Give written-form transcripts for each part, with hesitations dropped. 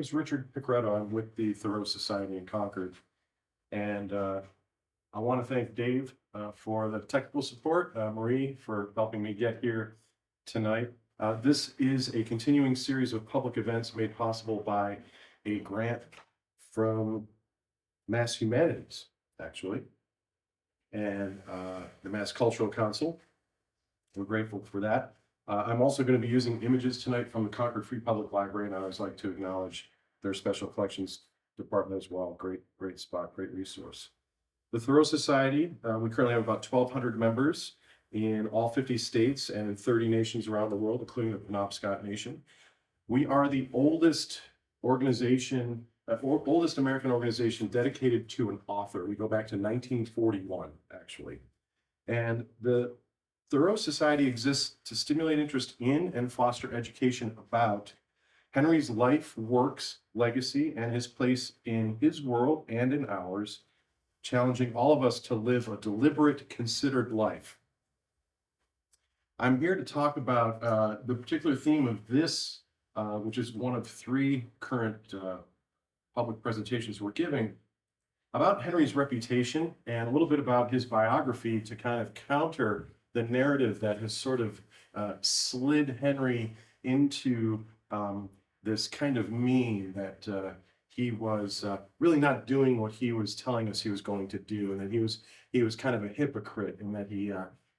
name is Richard Picretto. I'm with the Thoreau Society in Concord. And I want to thank Dave for the technical support, Marie for helping me get here tonight. This is a continuing series of public events made possible by a grant from Mass Humanities, actually, and the Mass Cultural Council. We're grateful for that. I'm also going to be using images tonight from the Concord Free Public Library, and I always like to acknowledge their special collections department as well. Great spot, great resource. The Thoreau Society, we currently have about 1,200 members in all 50 states and in 30 nations around the world, including the Penobscot Nation. We are the oldest organization, oldest American organization dedicated to an author. We go back to 1941, actually. And the Thoreau Society exists to stimulate interest in and foster education about Henry's life, works, legacy, and his place in his world and in ours, challenging all of us to live a deliberate, considered life. I'm here to talk about the particular theme of this, which is one of three current public presentations we're giving, about Henry's reputation and a little bit about his biography to kind of counter the narrative that has sort of slid Henry into this kind of meme that he was really not doing what he was telling us he was going to do, and that he was kind of a hypocrite, and that he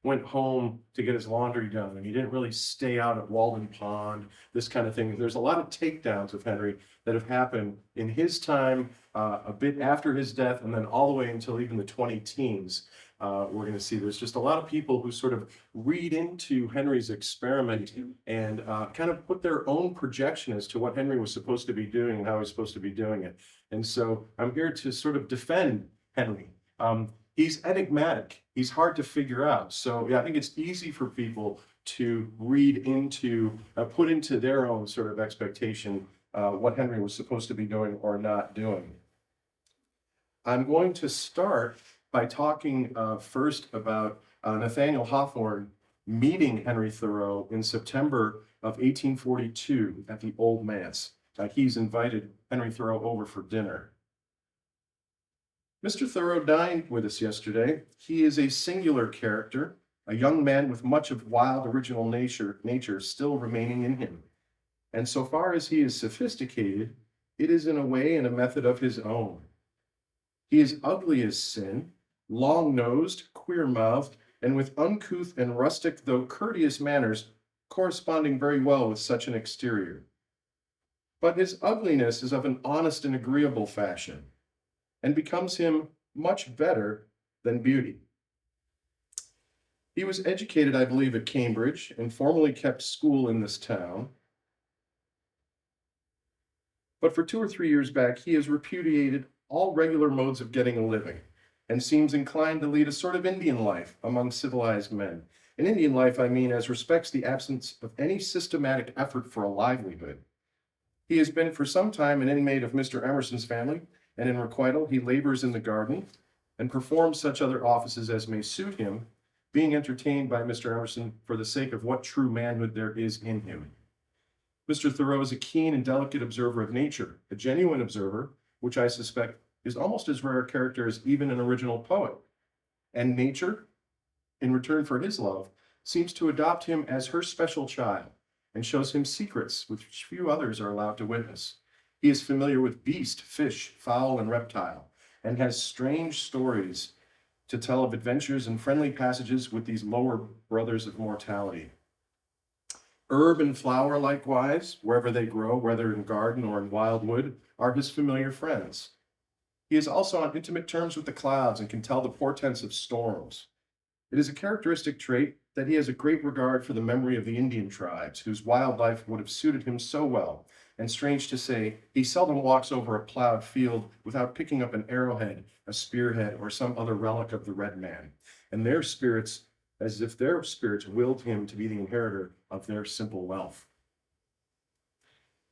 went home to get his laundry done, and he didn't really stay out at Walden Pond, this kind of thing. There's a lot of takedowns of Henry that have happened in his time, a bit after his death, and then all the way until even the 20-teens. We're going to see there's just a lot of people who sort of read into Henry's experiment and kind of put their own projection as to what Henry was supposed to be doing and how he was supposed to be doing it. And so I'm here to sort of defend Henry. He's enigmatic. He's hard to figure out. So yeah, I think it's easy for people to read into, put into their own sort of expectation what Henry was supposed to be doing or not doing. I'm going to start by talking first about Nathaniel Hawthorne meeting Henry Thoreau in September of 1842 at the Old Manse. He's invited Henry Thoreau over for dinner. Mr. Thoreau dined with us yesterday. He is a singular character, a young man with much of wild original nature still remaining in him. And so far as he is sophisticated, it is in a way and a method of his own. He is ugly as sin, long-nosed, queer-mouthed, and with uncouth and rustic though courteous manners corresponding very well with such an exterior. But his ugliness is of an honest and agreeable fashion, and becomes him much better than beauty. He was educated, I believe, at Cambridge, and formerly kept school in this town. But for 2 or 3 years back, he has repudiated all regular modes of getting a living, and seems inclined to lead a sort of Indian life among civilized men. In Indian life, I mean, as respects the absence of any systematic effort for a livelihood. He has been for some time an inmate of Mr. Emerson's family, and in requital he labors in the garden and performs such other offices as may suit him, being entertained by Mr. Emerson for the sake of what true manhood there is in him. Mr. Thoreau is a keen and delicate observer of nature, a genuine observer, which I suspect is almost as rare a character as even an original poet. And nature, in return for his love, seems to adopt him as her special child and shows him secrets which few others are allowed to witness. He is familiar with beast, fish, fowl, and reptile, and has strange stories to tell of adventures and friendly passages with these lower brothers of mortality. Herb and flower, likewise, wherever they grow, whether in garden or in wildwood, are his familiar friends. He is also on intimate terms with the clouds and can tell the portents of storms. It is a characteristic trait that he has a great regard for the memory of the Indian tribes, whose wild life would have suited him so well. And strange to say, he seldom walks over a plowed field without picking up an arrowhead, a spearhead, or some other relic of the red man, and their spirits, as if their spirits willed him to be the inheritor of their simple wealth.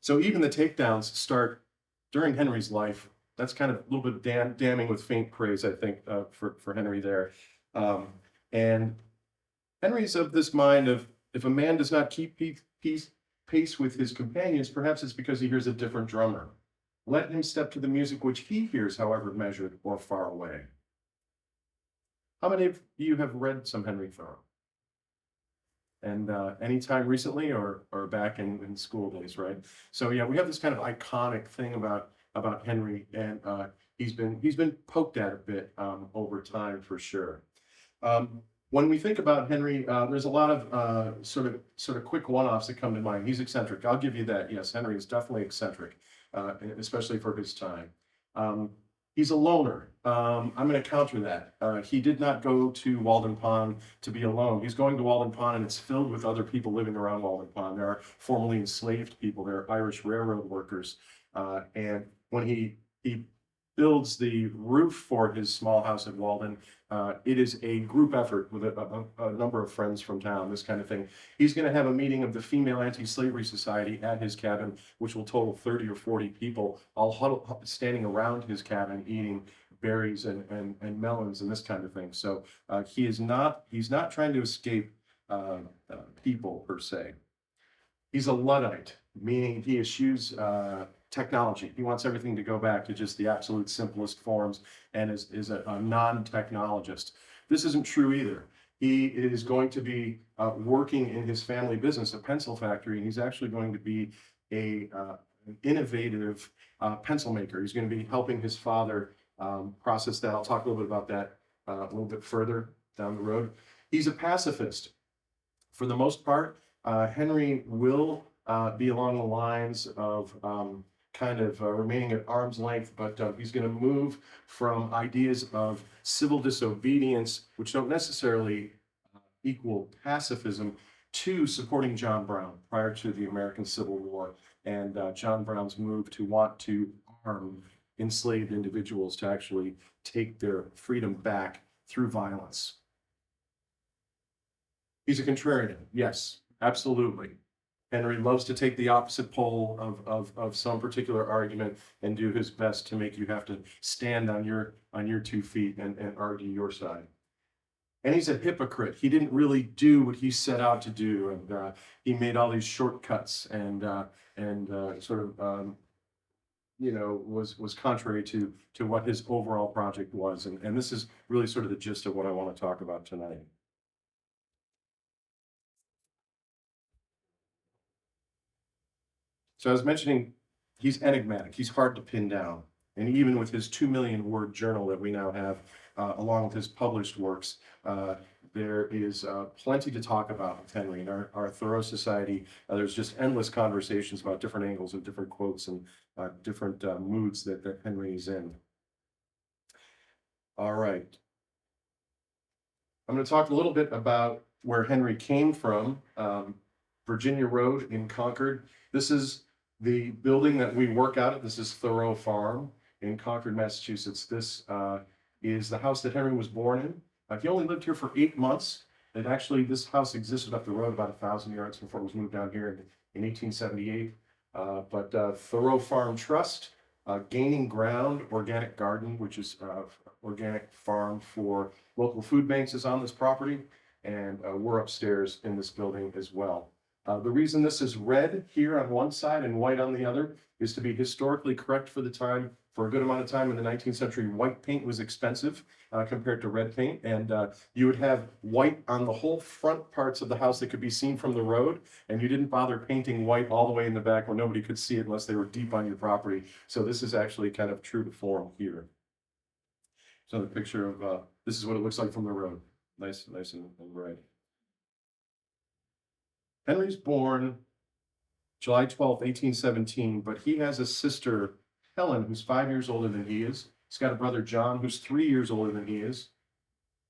So even the takedowns start during Henry's life. That's kind of a little bit damning with faint praise, I think, for Henry there. And Henry's of this mind of, if a man does not keep pace with his companions, perhaps it's because he hears a different drummer. Let him step to the music which he hears, however measured or far away. How many of you have read some Henry Thoreau? And any time recently or back in school days, right? So yeah, we have this kind of iconic thing about Henry, and he's been poked at a bit over time for sure. When we think about Henry, there's a lot of sort of quick one-offs that come to mind. He's eccentric. I'll give you that. Yes, Henry is definitely eccentric, especially for his time. Um, he's a loner. I'm going to counter that. He did not go to Walden Pond to be alone. He's going to Walden Pond, and it's filled with other people living around Walden Pond. There are formerly enslaved people. There are Irish railroad workers, and when he builds the roof for his small house at Walden, it is a group effort with a number of friends from town, this kind of thing. He's going to have a meeting of the Female Anti-Slavery Society at his cabin, which will total 30 or 40 people, all standing around his cabin eating berries and melons and this kind of thing. So he's not trying to escape people per se. He's a Luddite, meaning he eschews technology. He wants everything to go back to just the absolute simplest forms, and is a non-technologist. This isn't true either. He is going to be working in his family business, a pencil factory, and he's actually going to be an innovative pencil maker. He's going to be helping his father process that. I'll talk a little bit about that a little bit further down the road. He's a pacifist. For the most part, Henry will be along the lines of remaining at arm's length, but he's going to move from ideas of civil disobedience, which don't necessarily equal pacifism, to supporting John Brown prior to the American Civil War, and John Brown's move to want to arm enslaved individuals to actually take their freedom back through violence. He's a contrarian, yes, absolutely. Henry loves to take the opposite pole of some particular argument and do his best to make you have to stand on your 2 feet and argue your side. And he's a hypocrite. He didn't really do what he set out to do, and he made all these shortcuts and was contrary to what his overall project was. And this is really sort of the gist of what I want to talk about tonight. So I was mentioning, he's enigmatic. He's hard to pin down. And even with his 2 million word journal that we now have, along with his published works, there is plenty to talk about with Henry. In our Thoreau Society, there's just endless conversations about different angles and different quotes and different moods that Henry is in. All right. I'm going to talk a little bit about where Henry came from. Virginia Road in Concord. This is the building that we work out of. This is Thoreau Farm in Concord, Massachusetts. This is the house that Henry was born in. He only lived here for 8 months. And actually, this house existed up the road about 1,000 yards before it was moved down here in 1878. But Thoreau Farm Trust, Gaining Ground Organic Garden, which is organic farm for local food banks, is on this property. And we're upstairs in this building as well. The reason this is red here on one side and white on the other is to be historically correct for the time. For a good amount of time in the 19th century, white paint was expensive compared to red paint, and you would have white on the whole front parts of the house that could be seen from the road, and you didn't bother painting white all the way in the back where nobody could see it unless they were deep on your property. So this is actually kind of true to form here. So the picture of, this is what it looks like from the road. Nice and red. Henry's born July 12th, 1817, but he has a sister, Helen, who's 5 years older than he is. He's got a brother, John, who's 3 years older than he is.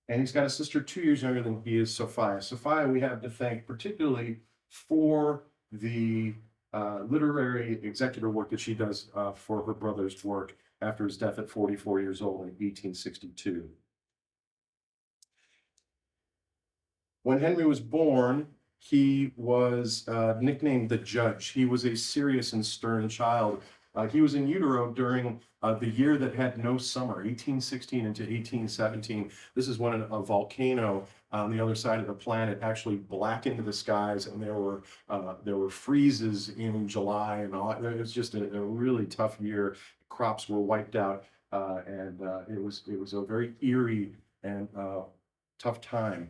And he's got a sister 2 years younger than he is, Sophia. Sophia we have to thank particularly for the literary executor work that she does for her brother's work after his death at 44 years old in 1862. When Henry was born, he was nicknamed the Judge. He was a serious and stern child. He was in utero during the year that had no summer, 1816 into 1817. This is when a volcano on the other side of the planet actually blackened the skies, and there were freezes in July, and all. It was just a really tough year. Crops were wiped out, and it was a very eerie and tough time.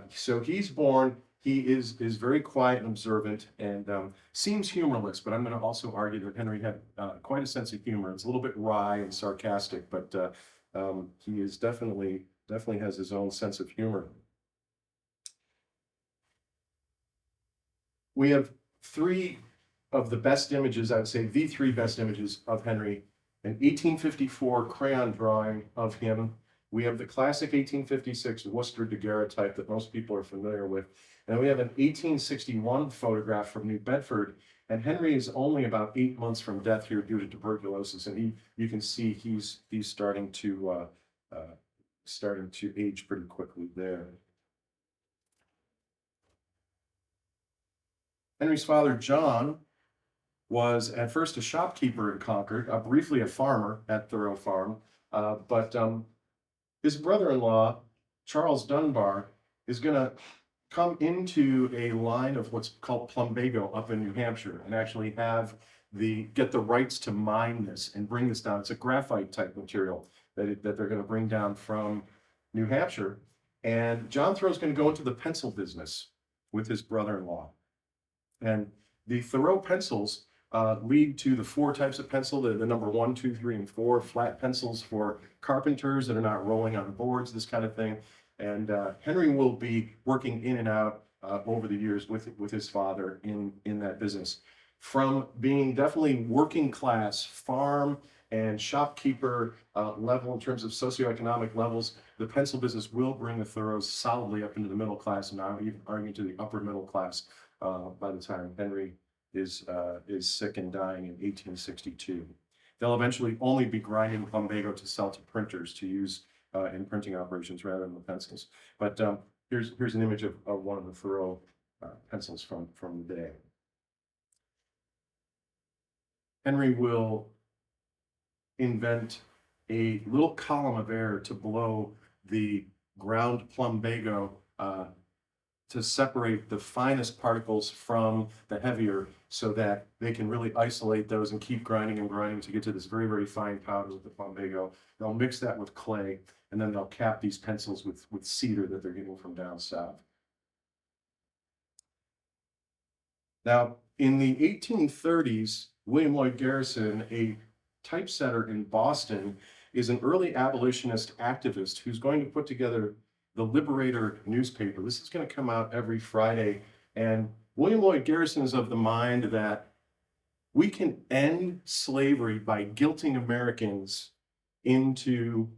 So he's born. He is very quiet and observant, and seems humorless, but I'm going to also argue that Henry had quite a sense of humor. It's a little bit wry and sarcastic, but he is definitely has his own sense of humor. We have three of the best images, I would say the three best images of Henry. An 1854 crayon drawing of him. We have the classic 1856 Worcester daguerreotype that most people are familiar with. And we have an 1861 photograph from New Bedford. And Henry is only about 8 months from death here due to tuberculosis. And you can see he's starting to age pretty quickly there. Henry's father, John, was at first a shopkeeper in Concord, briefly a farmer at Thoreau Farm, but his brother-in-law, Charles Dunbar, is going to come into a line of what's called plumbago up in New Hampshire and actually get the rights to mine this and bring this down. It's a graphite type material that they're going to bring down from New Hampshire. And John Thoreau's going to go into the pencil business with his brother-in-law. And the Thoreau pencils lead to the four types of pencil, the number 1, 2, 3, and 4, flat pencils for carpenters that are not rolling on boards, this kind of thing. And Henry will be working in and out over the years with his father in that business. From being definitely working class, farm and shopkeeper level in terms of socioeconomic levels, the pencil business will bring the Thoreaus solidly up into the middle class, and now even arguing to the upper middle class by the time Henry is sick and dying in 1862. They'll eventually only be grinding plumbago to sell to printers to use in printing operations rather than the pencils. But here's an image of one of the Thoreau pencils from the day. Henry will invent a little column of air to blow the ground plumbago to separate the finest particles from the heavier so that they can really isolate those and keep grinding and grinding to get to this very, very fine powder with the plumbago. They'll mix that with clay, and then they'll cap these pencils with cedar that they're getting from down south. Now, in the 1830s, William Lloyd Garrison, a typesetter in Boston, is an early abolitionist activist who's going to put together the Liberator newspaper. This is going to come out every Friday. And William Lloyd Garrison is of the mind that we can end slavery by guilting Americans into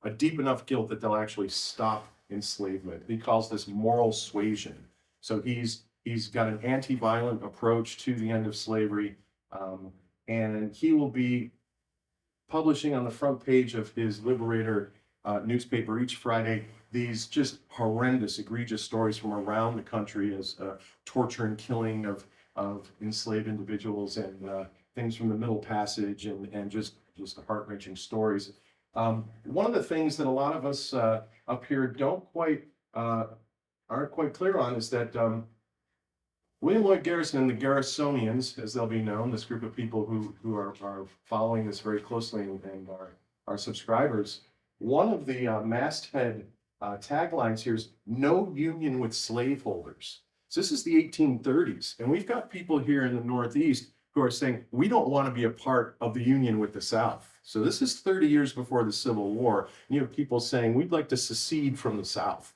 a deep enough guilt that they'll actually stop enslavement. He calls this moral suasion. So he's got an anti-violent approach to the end of slavery, and he will be publishing on the front page of his Liberator newspaper each Friday these just horrendous, egregious stories from around the country as torture and killing of enslaved individuals and things from the Middle Passage and just heart-wrenching stories. One of the things that a lot of us up here aren't quite clear on is that William Lloyd Garrison and the Garrisonians, as they'll be known, this group of people who are following this very closely and are subscribers, one of the masthead taglines here is "No union with slaveholders." So this is the 1830s, and we've got people here in the Northeast who are saying, we don't want to be a part of the union with the South. So this is 30 years before the Civil War, and you have people saying, we'd like to secede from the South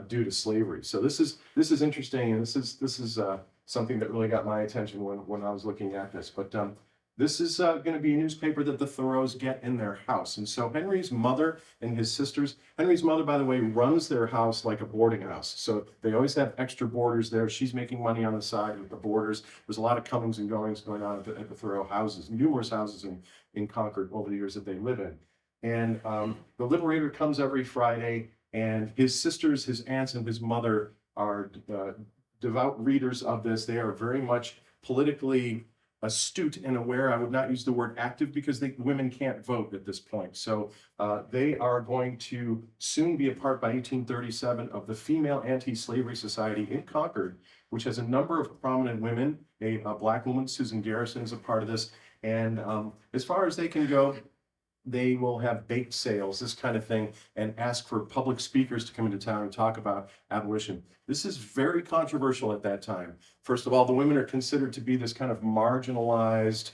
due to slavery. So this is interesting, and this is something that really got my attention when I was looking at this. But this is going to be a newspaper that the Thoreaus get in their house. And so Henry's mother and his sisters, Henry's mother, by the way, runs their house like a boarding house. So they always have extra boarders there. She's making money on the side with the boarders. There's a lot of comings and goings going on at the Thoreau houses, numerous houses in Concord over the years that they live in. And the Liberator comes every Friday, and his sisters, his aunts, and his mother are devout readers of this. They are very much politically astute and aware. I would not use the word active because women can't vote at this point. So they are going to soon be a part by 1837 of the Female Anti-Slavery Society in Concord, which has a number of prominent women. A Black woman, Susan Garrison, is a part of this. And as far as they can go, they will have bake sales, this kind of thing, and ask for public speakers to come into town and talk about abolition. This is very controversial at that time. First of all, the women are considered to be this kind of marginalized,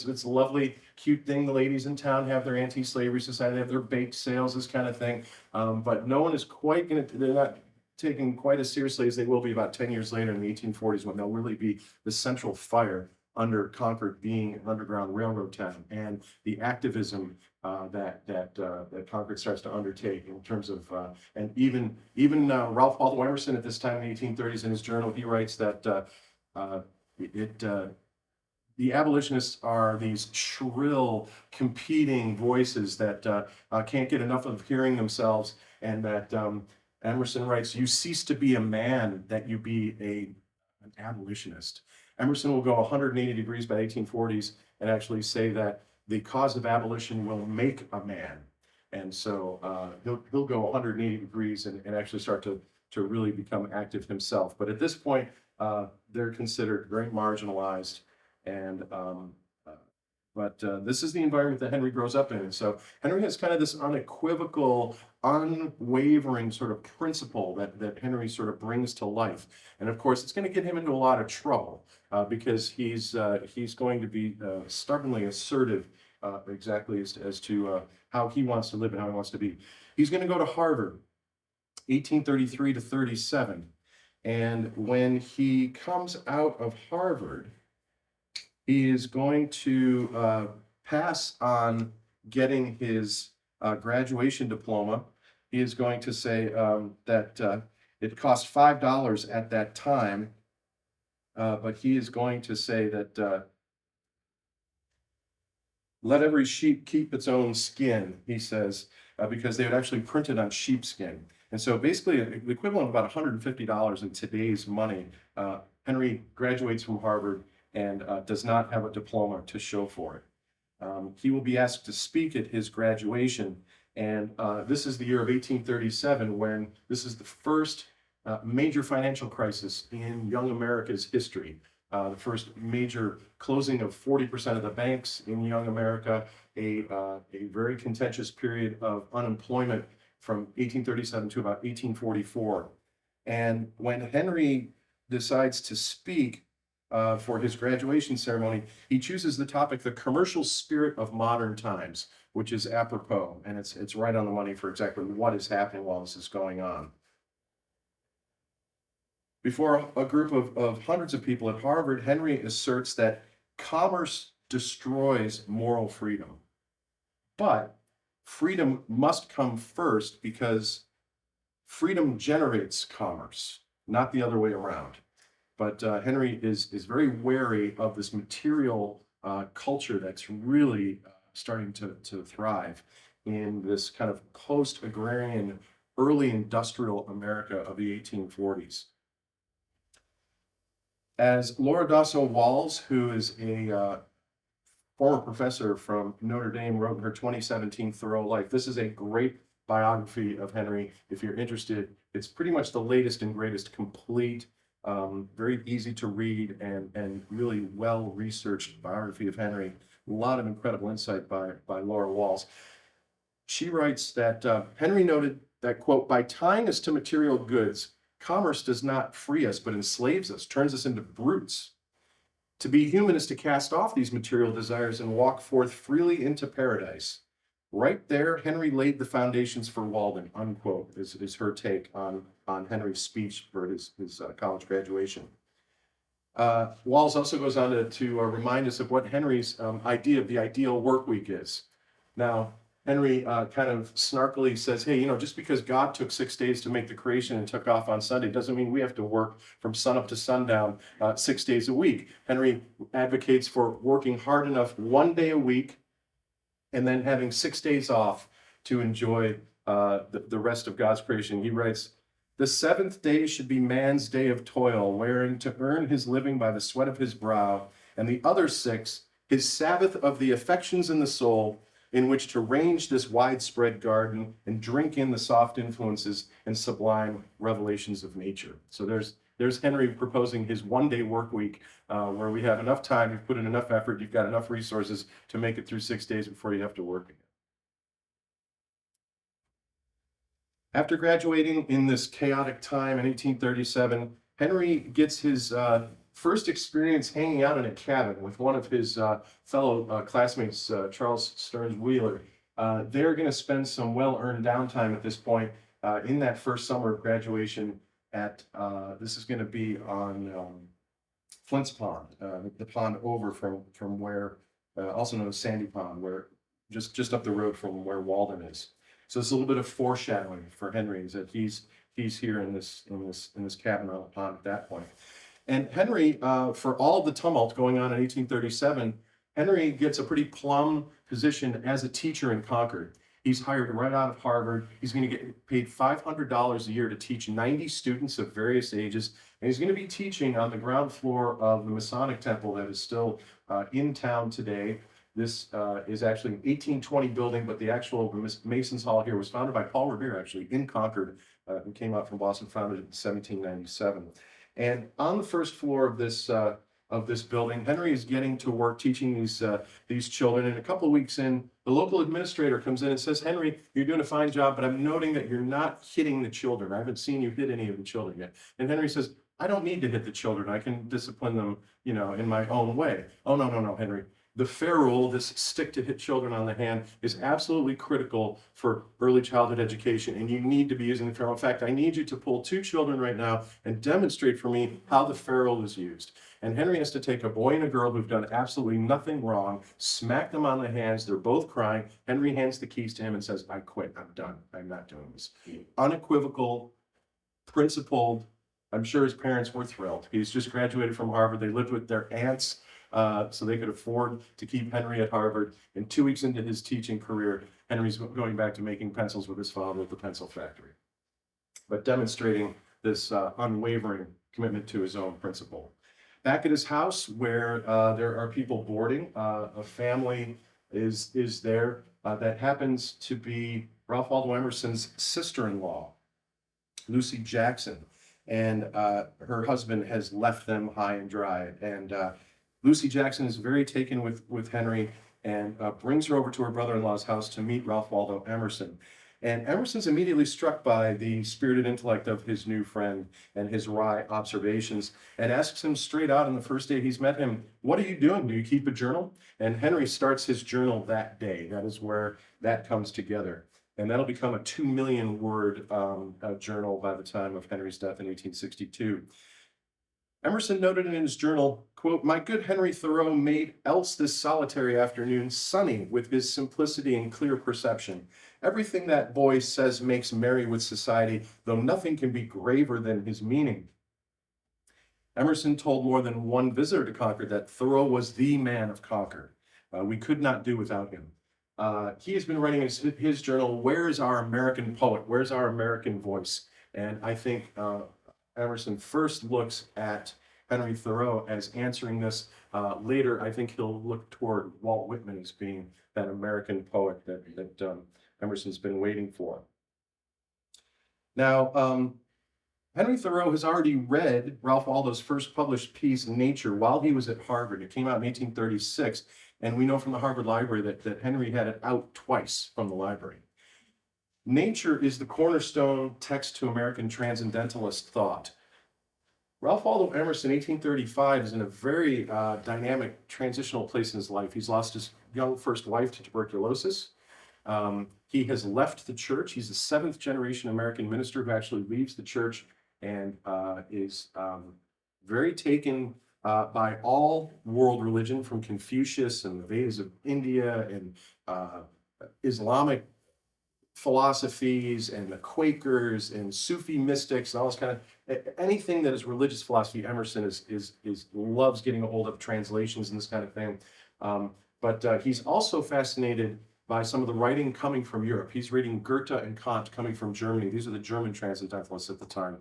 it's a lovely, cute thing. The ladies in town have their anti-slavery society, they have their bake sales, this kind of thing. But no one is quite they're not taken quite as seriously as they will be about 10 years later in the 1840s, when they'll really be the central fire under Concord being an underground railroad town, and the activism that Concord starts to undertake in terms of, and even Ralph Waldo Emerson at this time in the 1830s in his journal, he writes that the abolitionists are these shrill, competing voices that can't get enough of hearing themselves, and that Emerson writes, "You cease to be a man that you be an abolitionist." Emerson will go 180 degrees by 1840s and actually say that the cause of abolition will make a man. And so he'll go 180 degrees and actually start to really become active himself. But at this point, they're considered very marginalized. And this is the environment that Henry grows up in. And so Henry has kind of this unequivocal, unwavering sort of principle that Henry sort of brings to life. And of course, it's going to get him into a lot of trouble because he's going to be stubbornly assertive exactly as to how he wants to live and how he wants to be. He's going to go to Harvard, 1833 to 37. And when he comes out of Harvard, he is going to pass on getting his graduation diploma. He is going to say that it cost $5 at that time, but he is going to say that let every sheep keep its own skin, he says, because they would actually print it on sheepskin. And so basically the equivalent of about $150 in today's money. Henry graduates from Harvard and does not have a diploma to show for it. He will be asked to speak at his graduation, and this is the year of 1837, when this is the first major financial crisis in young America's history. The first major closing of 40% of the banks in young America, a very contentious period of unemployment from 1837 to about 1844. And when Henry decides to speak for his graduation ceremony, he chooses the topic, the commercial spirit of modern times, which is apropos, and it's right on the money for exactly what is happening while this is going on. Before a group of hundreds of people at Harvard, Henry asserts that commerce destroys moral freedom, but freedom must come first because freedom generates commerce, not the other way around. But Henry is very wary of this material culture that's really starting to thrive in this kind of post-agrarian, early industrial America of the 1840s. As Laura Dasso-Walls, who is a former professor from Notre Dame, wrote in her 2017 Thoreau Life, this is a great biography of Henry. If you're interested, it's pretty much the latest and greatest, complete, very easy to read and really well-researched biography of Henry. A lot of incredible insight by Laura Walls. She writes that Henry noted that, quote, by tying us to material goods, commerce does not free us, but enslaves us, turns us into brutes. To be human is to cast off these material desires and walk forth freely into paradise. Right there, Henry laid the foundations for Walden, unquote, is her take on Henry's speech for his college graduation. Walls also goes on to remind us of what Henry's idea of the ideal work week is. Now, Henry kind of snarkily says, hey, just because God took 6 days to make the creation and took off on Sunday doesn't mean we have to work from sunup to sundown 6 days a week. Henry advocates for working hard enough 1 day a week and then having 6 days off to enjoy the rest of God's creation. He writes, The seventh day should be man's day of toil, wherein to earn his living by the sweat of his brow, and the other six, his Sabbath of the affections and the soul, in which to range this widespread garden and drink in the soft influences and sublime revelations of nature. So there's Henry proposing his one-day work week, where we have enough time, you've put in enough effort, you've got enough resources to make it through 6 days before you have to work again. After graduating in this chaotic time in 1837, Henry gets his first experience hanging out in a cabin with one of his fellow classmates, Charles Stearns Wheeler. They're going to spend some well-earned downtime at this point in that first summer of graduation at, this is going to be on Flint's Pond, the pond over from where, also known as Sandy Pond, where just up the road from where Walden is. So it's a little bit of foreshadowing for Henry, is that he's here in this cabin on the pond at that point. And Henry, for all the tumult going on in 1837, Henry gets a pretty plum position as a teacher in Concord. He's hired right out of Harvard. He's going to get paid $500 a year to teach 90 students of various ages. And he's going to be teaching on the ground floor of the Masonic Temple that is still in town today. This is actually an 1820 building, but the actual Masons Hall here was founded by Paul Revere, actually, in Concord, who came out from Boston, founded in 1797. And on the first floor of this building, Henry is getting to work teaching these children. And a couple of weeks in, the local administrator comes in and says, "Henry, you're doing a fine job, but I'm noting that you're not hitting the children. I haven't seen you hit any of the children yet." And Henry says, "I don't need to hit the children. I can discipline them, in my own way." "Oh, no, Henry. The ferule, this stick to hit children on the hand, is absolutely critical for early childhood education, and you need to be using the ferule. In fact, I need you to pull 2 children right now and demonstrate for me how the ferule is used." And Henry has to take a boy and a girl who've done absolutely nothing wrong, smack them on the hands, they're both crying. Henry hands the keys to him and says, "I quit, I'm done, I'm not doing this." Unequivocal, principled. I'm sure his parents were thrilled. He's just graduated from Harvard. They lived with their aunts, so they could afford to keep Henry at Harvard. And 2 weeks into his teaching career, Henry's going back to making pencils with his father at the pencil factory, but demonstrating this unwavering commitment to his own principle. Back at his house, where there are people boarding, a family is there that happens to be Ralph Waldo Emerson's sister-in-law, Lucy Jackson, and her husband has left them high and dry. And Lucy Jackson is very taken with Henry and brings her over to her brother-in-law's house to meet Ralph Waldo Emerson. And Emerson's immediately struck by the spirited intellect of his new friend and his wry observations, and asks him straight out on the first day he's met him, "What are you doing? Do you keep a journal?" And Henry starts his journal that day. That is where that comes together. And that'll become a 2 million word journal by the time of Henry's death in 1862. Emerson noted in his journal, quote, "My good Henry Thoreau made else this solitary afternoon sunny with his simplicity and clear perception. Everything that boy says makes merry with society, though nothing can be graver than his meaning." Emerson told more than one visitor to Concord that Thoreau was the man of Concord. We could not do without him. He has been writing his journal, "Where is our American poet? Where's our American voice?" And I think Emerson first looks at Henry Thoreau as answering this. Later, I think he'll look toward Walt Whitman as being that American poet that Emerson's been waiting for. Now, Henry Thoreau has already read Ralph Waldo's first published piece, Nature, while he was at Harvard. It came out in 1836, and we know from the Harvard Library that Henry had it out twice from the library. Nature is the cornerstone text to American transcendentalist thought. Ralph Waldo Emerson, 1835, is in a very dynamic transitional place in his life. He's lost his young first wife to tuberculosis. He has left the church. He's the 7th generation American minister who actually leaves the church and is very taken by all world religion, from Confucius and the Vedas of India and Islamic philosophies and the Quakers and Sufi mystics and all this kind of anything that is religious philosophy. Emerson is loves getting a hold of translations and this kind of thing. But he's also fascinated by some of the writing coming from Europe. He's reading Goethe and Kant coming from Germany. These are the German transcendentalists at the time.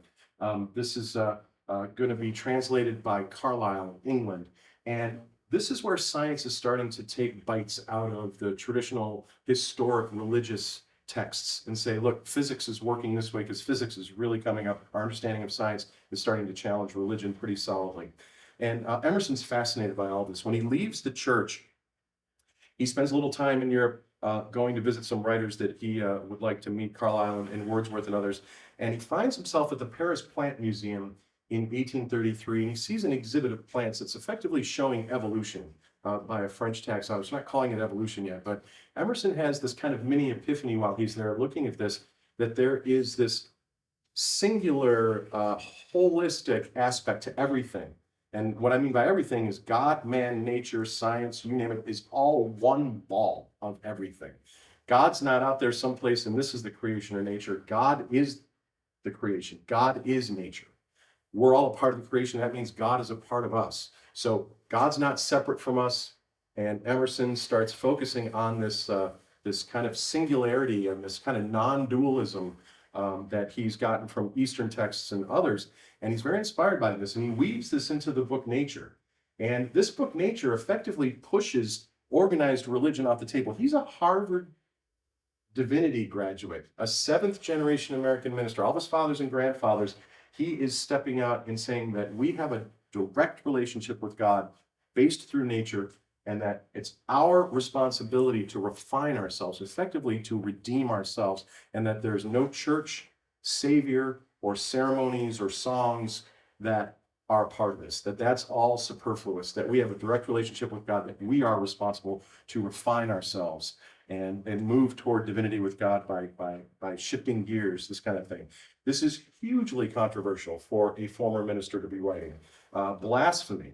This is going to be translated by Carlyle, England. And this is where science is starting to take bites out of the traditional historic religious texts and say, look, physics is working this way because physics is really coming up. Our understanding of science is starting to challenge religion pretty solidly. And Emerson's fascinated by all this. When he leaves the church, he spends a little time in Europe going to visit some writers that he would like to meet, Carlyle and Wordsworth and others. And he finds himself at the Paris Plant Museum in 1833, and he sees an exhibit of plants that's effectively showing evolution by a French taxonomist. We're not calling it evolution yet, but Emerson has this kind of mini epiphany while he's there looking at this, that there is this singular, holistic aspect to everything. And what I mean by everything is God, man, nature, science, you name it, is all one ball of everything. God's not out there someplace and this is the creation or nature. God is the creation. God is nature. We're all a part of the creation. That means God is a part of us. So God's not separate from us. And Emerson starts focusing on this, this kind of singularity and this kind of non-dualism that he's gotten from Eastern texts and others. And he's very inspired by this. And he weaves this into the book Nature. And this book Nature effectively pushes organized religion off the table. He's a Harvard divinity graduate, a seventh generation American minister, all of his fathers and grandfathers. He is stepping out and saying that we have a direct relationship with God based through nature, and that it's our responsibility to refine ourselves, effectively to redeem ourselves, and that there's no church, savior, or ceremonies or songs that are part of this, that that's all superfluous, that we have a direct relationship with God, that we are responsible to refine ourselves and move toward divinity with God by shifting gears, this kind of thing. This is hugely controversial for a former minister to be writing. Blasphemy,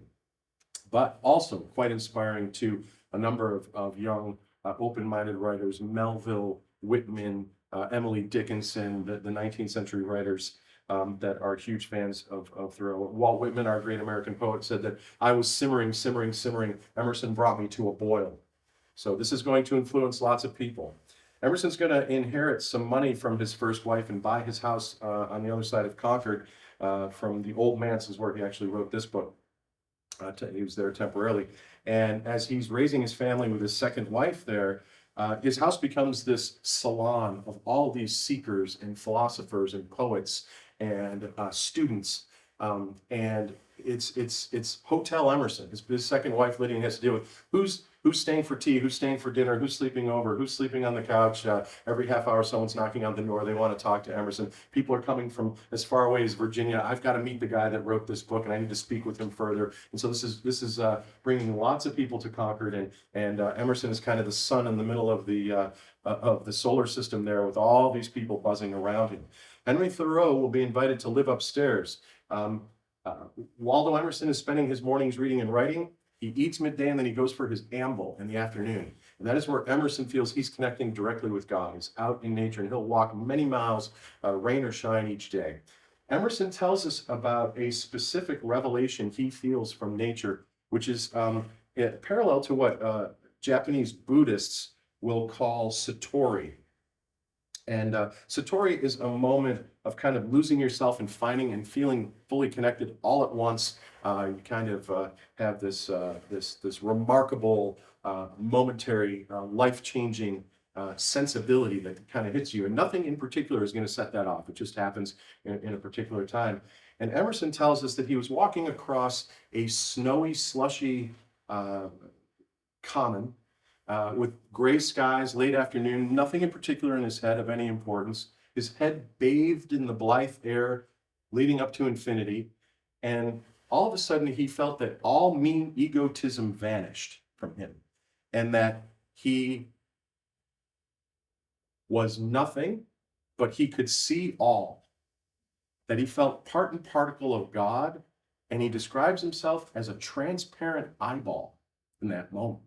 but also quite inspiring to a number of young, open-minded writers, Melville, Whitman, Emily Dickinson, the 19th century writers that are huge fans of Thoreau. Walt Whitman, our great American poet, said that I was simmering, simmering, simmering. Emerson brought me to a boil. So this is going to influence lots of people. Emerson's going to inherit some money from his first wife and buy his house on the other side of Concord from the Old Manses, where he actually wrote this book. He was there temporarily. And as he's raising his family with his second wife there, his house becomes this salon of all these seekers and philosophers and poets and students. And it's Hotel Emerson. His second wife, Lydia, has to deal with who's staying for tea, who's staying for dinner, who's sleeping over, who's sleeping on the couch. Every half hour, someone's knocking on the door. They want to talk to Emerson. People are coming from as far away as Virginia. I've got to meet the guy that wrote this book, and I need to speak with him further. And so this is bringing lots of people to Concord, and Emerson is kind of the sun in the middle of the solar system there, with all these people buzzing around him. Henry Thoreau will be invited to live upstairs. Waldo Emerson is spending his mornings reading and writing. He eats midday and then he goes for his amble in the afternoon. And that is where Emerson feels he's connecting directly with God. He's out in nature and he'll walk many miles, rain or shine, each day. Emerson tells us about a specific revelation he feels from nature, which is parallel to what Japanese Buddhists will call satori. And satori is a moment of kind of losing yourself and finding and feeling fully connected all at once. You kind of have this remarkable, momentary, life-changing sensibility that kind of hits you. And nothing in particular is going to set that off. It just happens in a particular time. And Emerson tells us that he was walking across a snowy, slushy common with gray skies, late afternoon, nothing in particular in his head of any importance. His head bathed in the blithe air leading up to infinity. And all of a sudden he felt that all mean egotism vanished from him, and that he was nothing, but he could see all, that he felt part and particle of God, and he describes himself as a transparent eyeball in that moment.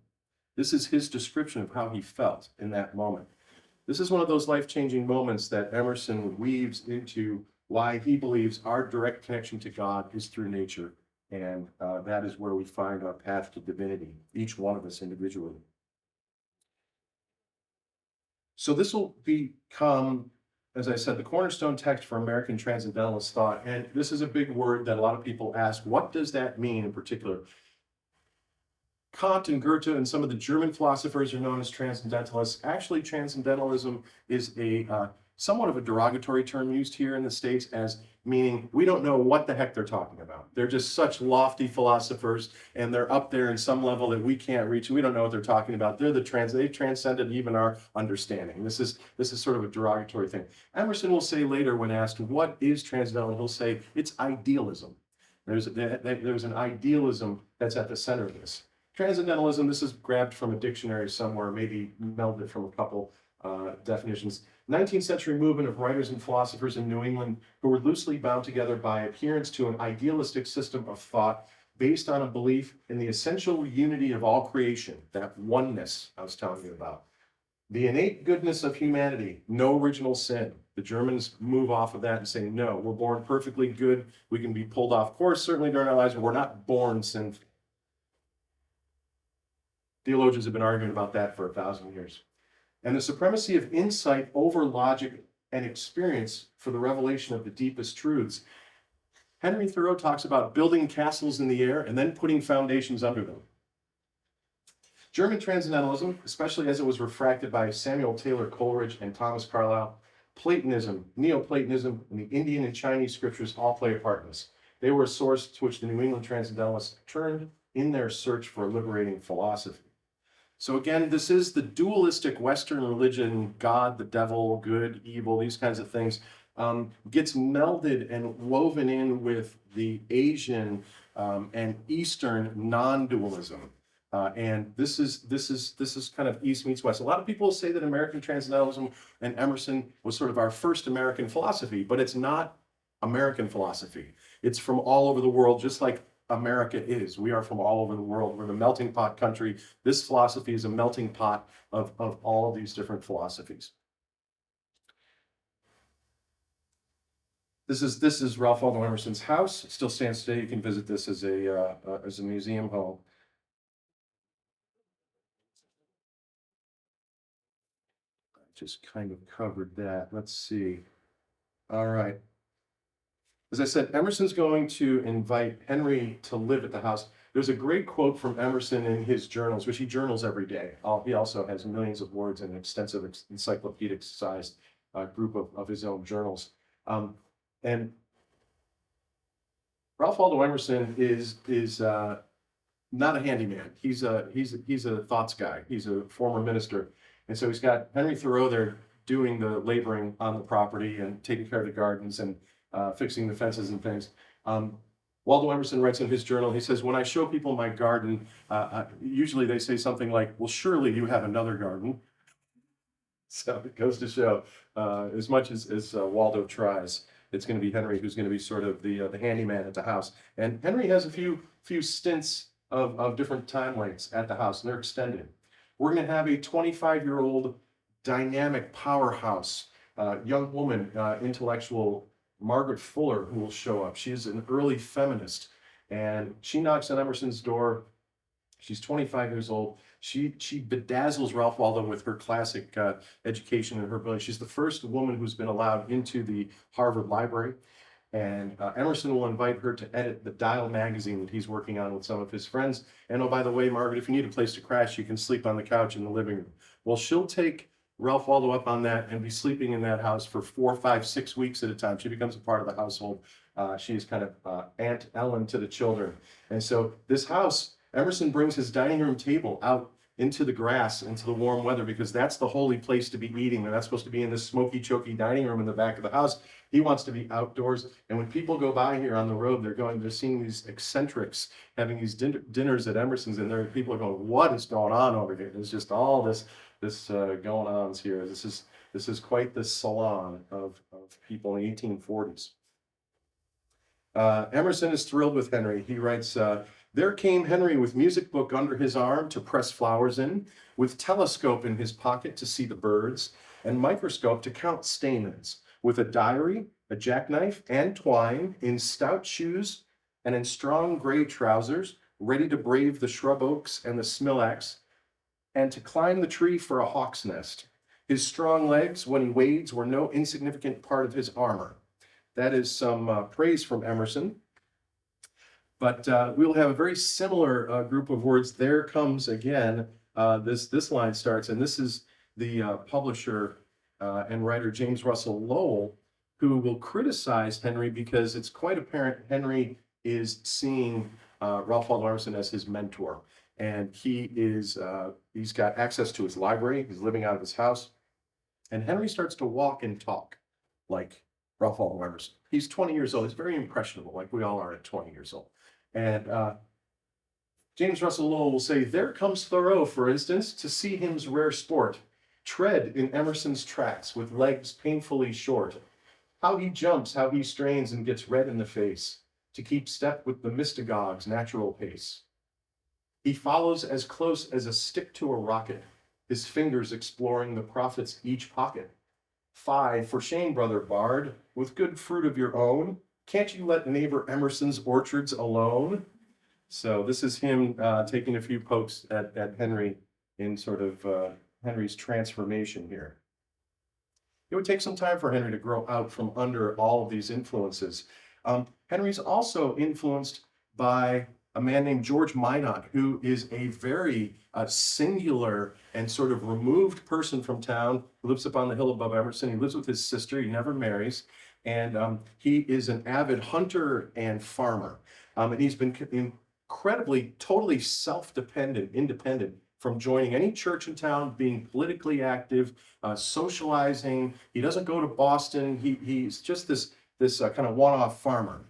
This is his description of how he felt in that moment. This is one of those life-changing moments that Emerson weaves into why he believes our direct connection to God is through nature, and that is where we find our path to divinity, each one of us individually. So this will become, as I said, the cornerstone text for American transcendentalist thought. And this is a big word that a lot of people ask, what does that mean in particular? Kant and Goethe and some of the German philosophers are known as transcendentalists. Actually, transcendentalism is a somewhat of a derogatory term used here in the States, as meaning we don't know what the heck they're talking about. They're just such lofty philosophers, and they're up there in some level that we can't reach. We don't know what they're talking about. They've transcended even our understanding. This is sort of a derogatory thing. Emerson will say later, when asked what is transcendental, he'll say it's idealism. There's an idealism that's at the center of this. Transcendentalism, this is grabbed from a dictionary somewhere, maybe melded from a couple definitions. 19th century movement of writers and philosophers in New England who were loosely bound together by adherence to an idealistic system of thought based on a belief in the essential unity of all creation, that oneness I was telling you about. The innate goodness of humanity, no original sin. The Germans move off of that and say, no, we're born perfectly good. We can be pulled off course, certainly during our lives, but we're not born sinful. Theologians have been arguing about that for 1,000 years. And the supremacy of insight over logic and experience for the revelation of the deepest truths. Henry Thoreau talks about building castles in the air and then putting foundations under them. German transcendentalism, especially as it was refracted by Samuel Taylor Coleridge and Thomas Carlyle, Platonism, Neoplatonism, and the Indian and Chinese scriptures all play a part in this. They were a source to which the New England transcendentalists turned in their search for a liberating philosophy. So again, this is the dualistic Western religion, God, the devil, good, evil, these kinds of things, gets melded and woven in with the Asian and Eastern non-dualism. And this is kind of East meets West. A lot of people say that American transcendentalism and Emerson was sort of our first American philosophy, but it's not American philosophy. It's from all over the world, just like America is. We are from all over the world. We're the melting pot country. This philosophy is a melting pot of all of these different philosophies. This is Ralph Waldo Emerson's house. It still stands today. You can visit this as a museum home. I just kind of covered that. Let's see. All right. As I said, Emerson's going to invite Henry to live at the house. There's a great quote from Emerson in his journals, which he journals every day. He also has millions of words and an extensive encyclopedic-sized group of his own journals. And Ralph Waldo Emerson is not a handyman. He's a thoughts guy. He's a former minister, and so he's got Henry Thoreau there doing the laboring on the property and taking care of the gardens and fixing the fences and things. Waldo Emerson writes in his journal, he says, when I show people my garden, usually they say something like, well, surely you have another garden. So it goes to show, as much as Waldo tries, it's going to be Henry who's going to be sort of the handyman at the house. And Henry has a few stints of different time lengths at the house, and they're extended. We're going to have a 25-year-old dynamic powerhouse, young woman, intellectual, Margaret Fuller, who will show up. She's an early feminist, and she knocks on Emerson's door. She's 25 years old. She bedazzles Ralph Waldo with her classic education and her ability. She's the first woman who's been allowed into the Harvard Library, and Emerson will invite her to edit the Dial magazine that he's working on with some of his friends. And oh, by the way, Margaret, if you need a place to crash, you can sleep on the couch in the living room. Well, she'll take Ralph Waldo up on that and be sleeping in that house for 4, 5, 6 weeks at a time. She becomes a part of the household. She's kind of Aunt Ellen to the children. And so this house, Emerson brings his dining room table out into the grass, into the warm weather, because that's the holy place to be eating. They're not supposed to be in this smoky, choky dining room in the back of the house. He wants to be outdoors. And when people go by here on the road, they're seeing these eccentrics having these dinners at Emerson's, and people are going, what is going on over here? There's just all this going on here. This is quite the salon of people in the 1840s. Emerson is thrilled with Henry. He writes, there came Henry with music book under his arm to press flowers in, with telescope in his pocket to see the birds, and microscope to count stamens, with a diary, a jackknife, and twine, in stout shoes and in strong gray trousers, ready to brave the shrub oaks and the smilax, and to climb the tree for a hawk's nest. His strong legs, when he wades, were no insignificant part of his armor. That is some praise from Emerson. But we'll have a very similar group of words. There comes again. This line starts, and this is the publisher and writer James Russell Lowell, who will criticize Henry because it's quite apparent Henry is seeing Ralph Waldo Emerson as his mentor, and he's got access to his library. He's living out of his house, and Henry starts to walk and talk like Ralph Waldo Emerson. He's 20 years old. He's very impressionable, like we all are at 20 years old. And James Russell Lowell will say, there comes Thoreau, for instance, to see him's rare sport, tread in Emerson's tracks with legs painfully short. How he jumps, how he strains and gets red in the face to keep step with the mystagogue's natural pace. He follows as close as a stick to a rocket, his fingers exploring the prophet's each pocket. Fie, for shame, brother bard, with good fruit of your own, can't you let neighbor Emerson's orchards alone? So this is him taking a few pokes at Henry in sort of Henry's transformation here. It would take some time for Henry to grow out from under all of these influences. Henry's also influenced by a man named George Minot, who is a very singular and sort of removed person from town, who lives up on the hill above Emerson. He lives with his sister. He never marries. And he is an avid hunter and farmer. And he's been incredibly, totally self-dependent, independent from joining any church in town, being politically active, socializing. He doesn't go to Boston. He's just this kind of one-off farmer.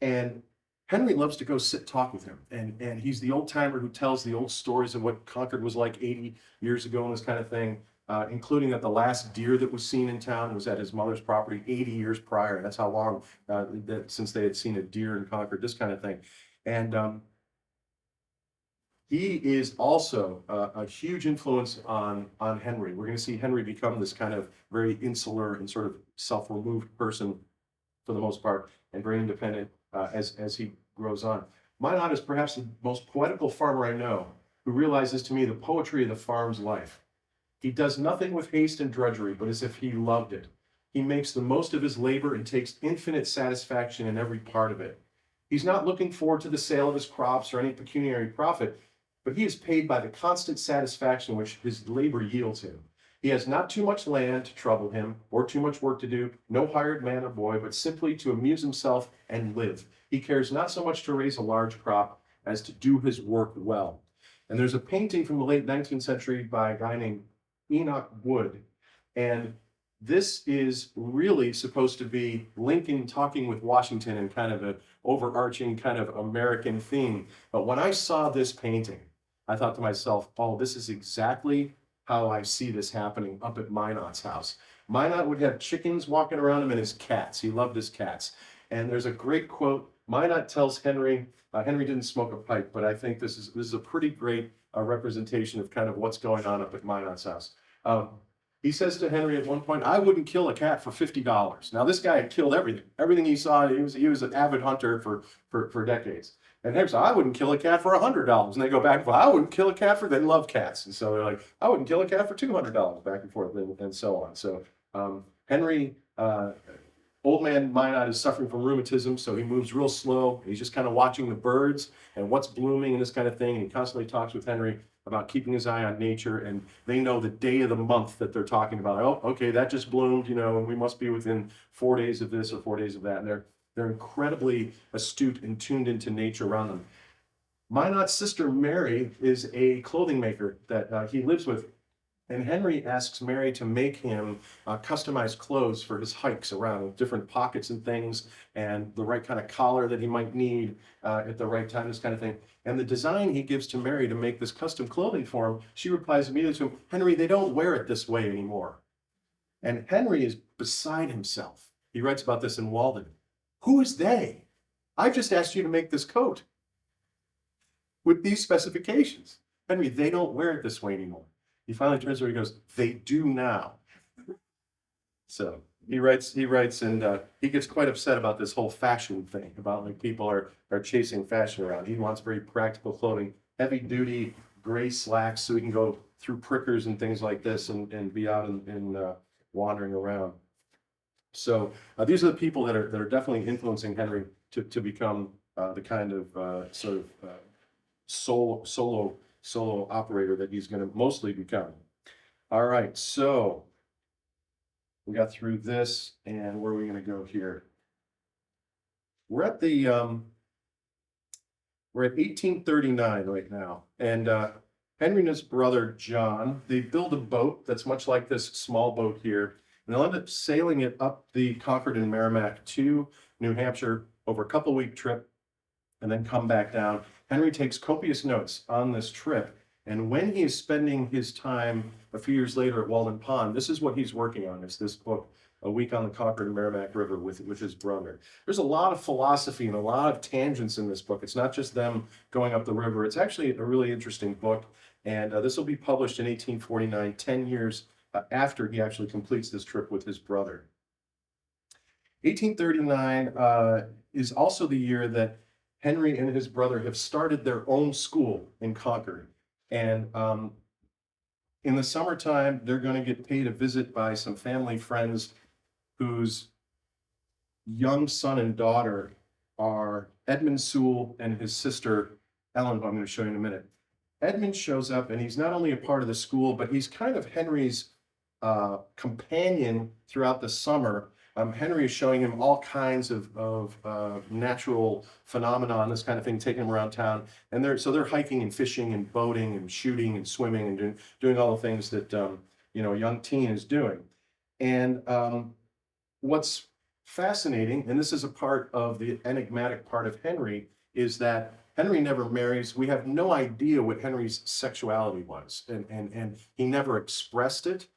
And Henry loves to go sit talk with him. And he's the old timer who tells the old stories of what Concord was like 80 years ago and this kind of thing. Including that the last deer that was seen in town was at his mother's property 80 years prior. That's how long since they had seen a deer in Concord, this kind of thing. And he is also a huge influence on Henry. We're going to see Henry become this kind of very insular and sort of self-removed person for the most part, and very independent as he grows on. Minot is perhaps the most poetical farmer I know, who realizes to me the poetry of the farm's life. He does nothing with haste and drudgery, but as if he loved it. He makes the most of his labor and takes infinite satisfaction in every part of it. He's not looking forward to the sale of his crops or any pecuniary profit, but he is paid by the constant satisfaction which his labor yields him. He has not too much land to trouble him or too much work to do, no hired man or boy, but simply to amuse himself and live. He cares not so much to raise a large crop as to do his work well. And there's a painting from the late 19th century by a guy named Enoch Wood, and this is really supposed to be Lincoln talking with Washington in kind of an overarching kind of American theme. But when I saw this painting, I thought to myself, oh, this is exactly how I see this happening up at Minot's house. Minot would have chickens walking around him and his cats. He loved his cats. And there's a great quote. Minot tells Henry, Henry didn't smoke a pipe, but I think this is a pretty great representation of kind of what's going on up at Minot's house. He says to Henry at one point, I wouldn't kill a cat for $50. Now this guy had killed everything he saw. He was an avid hunter for decades. And Henry said, I wouldn't kill a cat for $100. And they go back and forth, I wouldn't kill a cat for, they love cats. And so they're like, I wouldn't kill a cat for $200, back and forth, and so on. So Henry, old man Minot is suffering from rheumatism, so he moves real slow. He's just kind of watching the birds and what's blooming and this kind of thing. And he constantly talks with Henry about keeping his eye on nature, and they know the day of the month that they're talking about. Oh, okay, that just bloomed, and we must be within 4 days of this or 4 days of that. And they're incredibly astute and tuned into nature around them. Minot's sister Mary is a clothing maker that he lives with, and Henry asks Mary to make him customized clothes for his hikes around, with different pockets and things, and the right kind of collar that he might need at the right time, this kind of thing. And the design he gives to Mary to make this custom clothing for him, she replies immediately to him, Henry, they don't wear it this way anymore. And Henry is beside himself. He writes about this in Walden. Who is they? I've just asked you to make this coat with these specifications. Henry, they don't wear it this way anymore. He finally turns around and goes, they do now. So he writes, and he gets quite upset about this whole fashion thing, about like people are chasing fashion around. He wants very practical clothing, heavy duty, gray slacks, so he can go through prickers and things like this and be out and wandering around. So these are the people that are definitely influencing Henry to become the kind of sort of solo operator that he's going to mostly become. All right, so we got through this, and where are we going to go here? We're at the we're at 1839 right now, and Henry and his brother John, they build a boat that's much like this small boat here, and they'll end up sailing it up the Concord and Merrimack to New Hampshire over a couple-week trip, and then come back down. Henry takes copious notes on this trip, and when he is spending his time a few years later at Walden Pond, this is what he's working on, is this book, A Week on the Concord and Merrimack River, with his brother. There's a lot of philosophy and a lot of tangents in this book. It's not just them going up the river. It's actually a really interesting book, and this will be published in 1849, 10 years after he actually completes this trip with his brother. 1839 is also the year that Henry and his brother have started their own school in Concord. And in the summertime, they're going to get paid a visit by some family friends whose young son and daughter are Edmund Sewell and his sister Ellen, who I'm going to show you in a minute. Edmund shows up, and he's not only a part of the school, but he's kind of Henry's companion throughout the summer. Henry is showing him all kinds of natural phenomena and this kind of thing, taking him around town. And they're hiking and fishing and boating and shooting and swimming and doing all the things that a young teen is doing. And what's fascinating, and this is a part of the enigmatic part of Henry, is that Henry never marries. We have no idea what Henry's sexuality was, and he never expressed it.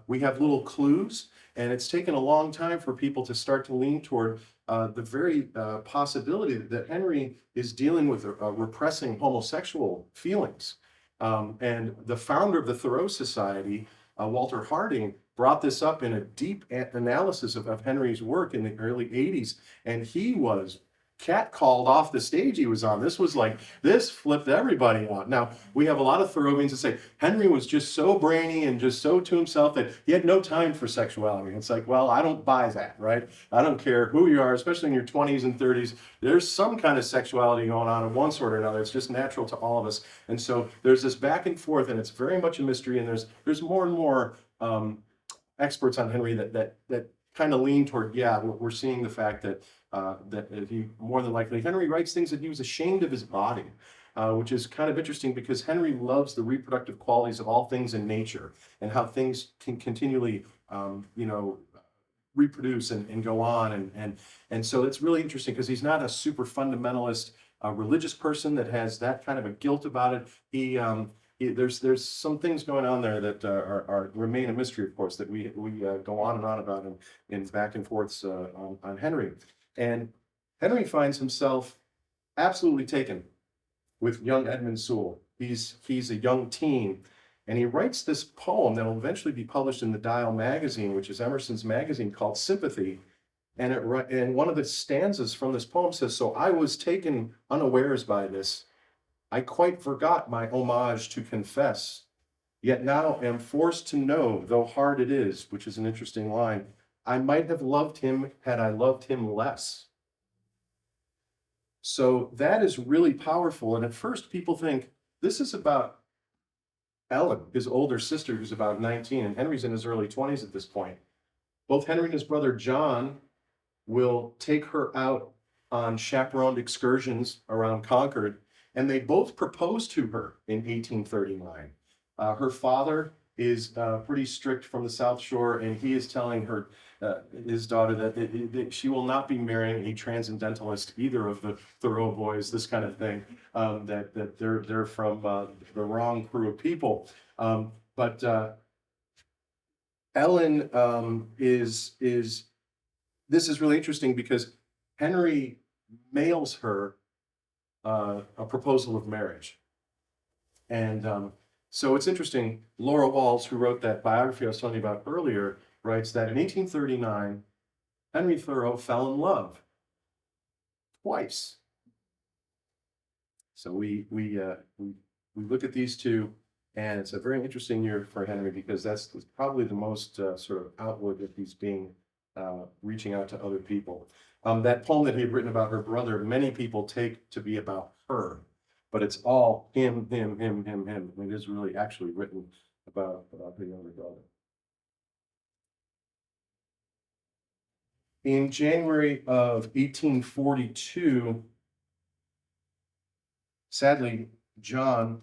We have little clues, and it's taken a long time for people to start to lean toward the very possibility that Henry is dealing with repressing homosexual feelings. And the founder of the Thoreau Society, Walter Harding, brought this up in a deep analysis of Henry's work in the early 80s, and he was catcalled off the stage he was on. This flipped everybody out. Now, we have a lot of Thoreauvians that say Henry was just so brainy and just so to himself that he had no time for sexuality. It's like, well, I don't buy that, right? I don't care who you are, especially in your 20s and 30s. There's some kind of sexuality going on in one sort or another. It's just natural to all of us. And so there's this back and forth, and it's very much a mystery, and there's more and more experts on Henry that kind of lean toward, yeah, we're seeing the fact that he more than likely, Henry writes things that he was ashamed of his body, which is kind of interesting because Henry loves the reproductive qualities of all things in nature and how things can continually, reproduce and go on. And so it's really interesting because he's not a super fundamentalist religious person that has that kind of a guilt about it. There's some things going on there that remain a mystery, of course, that we go on and on about in back and forths on Henry. And Henry finds himself absolutely taken with young Edmund Sewell. He's a young teen, and he writes this poem that will eventually be published in the Dial magazine, which is Emerson's magazine, called Sympathy. And one of the stanzas from this poem says, "So I was taken unawares by this. I quite forgot my homage to confess, yet now am forced to know, though hard it is," which is an interesting line, "I might have loved him had I loved him less." So that is really powerful. And at first people think this is about Ellen, his older sister, who's about 19, and Henry's in his early 20s at this point. Both Henry and his brother John will take her out on chaperoned excursions around Concord, and they both propose to her in 1839. Her father is pretty strict from the South Shore, and he is telling her, his daughter, that she will not be marrying a transcendentalist, either of the Thoreau boys, this kind of thing, that they're from the wrong crew of people. But Ellen this is really interesting because Henry mails her a proposal of marriage. And so it's interesting, Laura Walls, who wrote that biography I was telling you about earlier, writes that in 1839, Henry Thoreau fell in love twice. So we look at these two And it's a very interesting year for Henry because that's probably the most sort of outward that he's being reaching out to other people. That poem that he had written about her brother, many people take to be about her, but it's all him. It is really actually written about the younger brother. In January of 1842, sadly, John,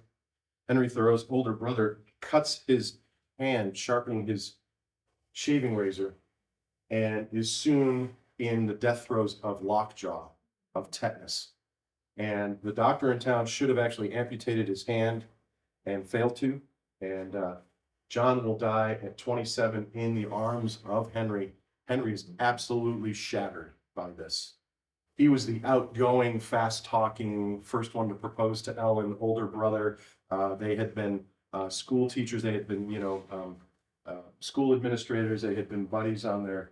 Henry Thoreau's older brother, cuts his hand sharpening his shaving razor and is soon in the death throes of lockjaw, of tetanus. And the doctor in town should have actually amputated his hand and failed to. And John will die at 27 in the arms of Henry. Henry is absolutely shattered by this. He was the outgoing, fast-talking, first one to propose to Ellen, older brother. They had been school teachers. They had been, school administrators. They had been buddies on their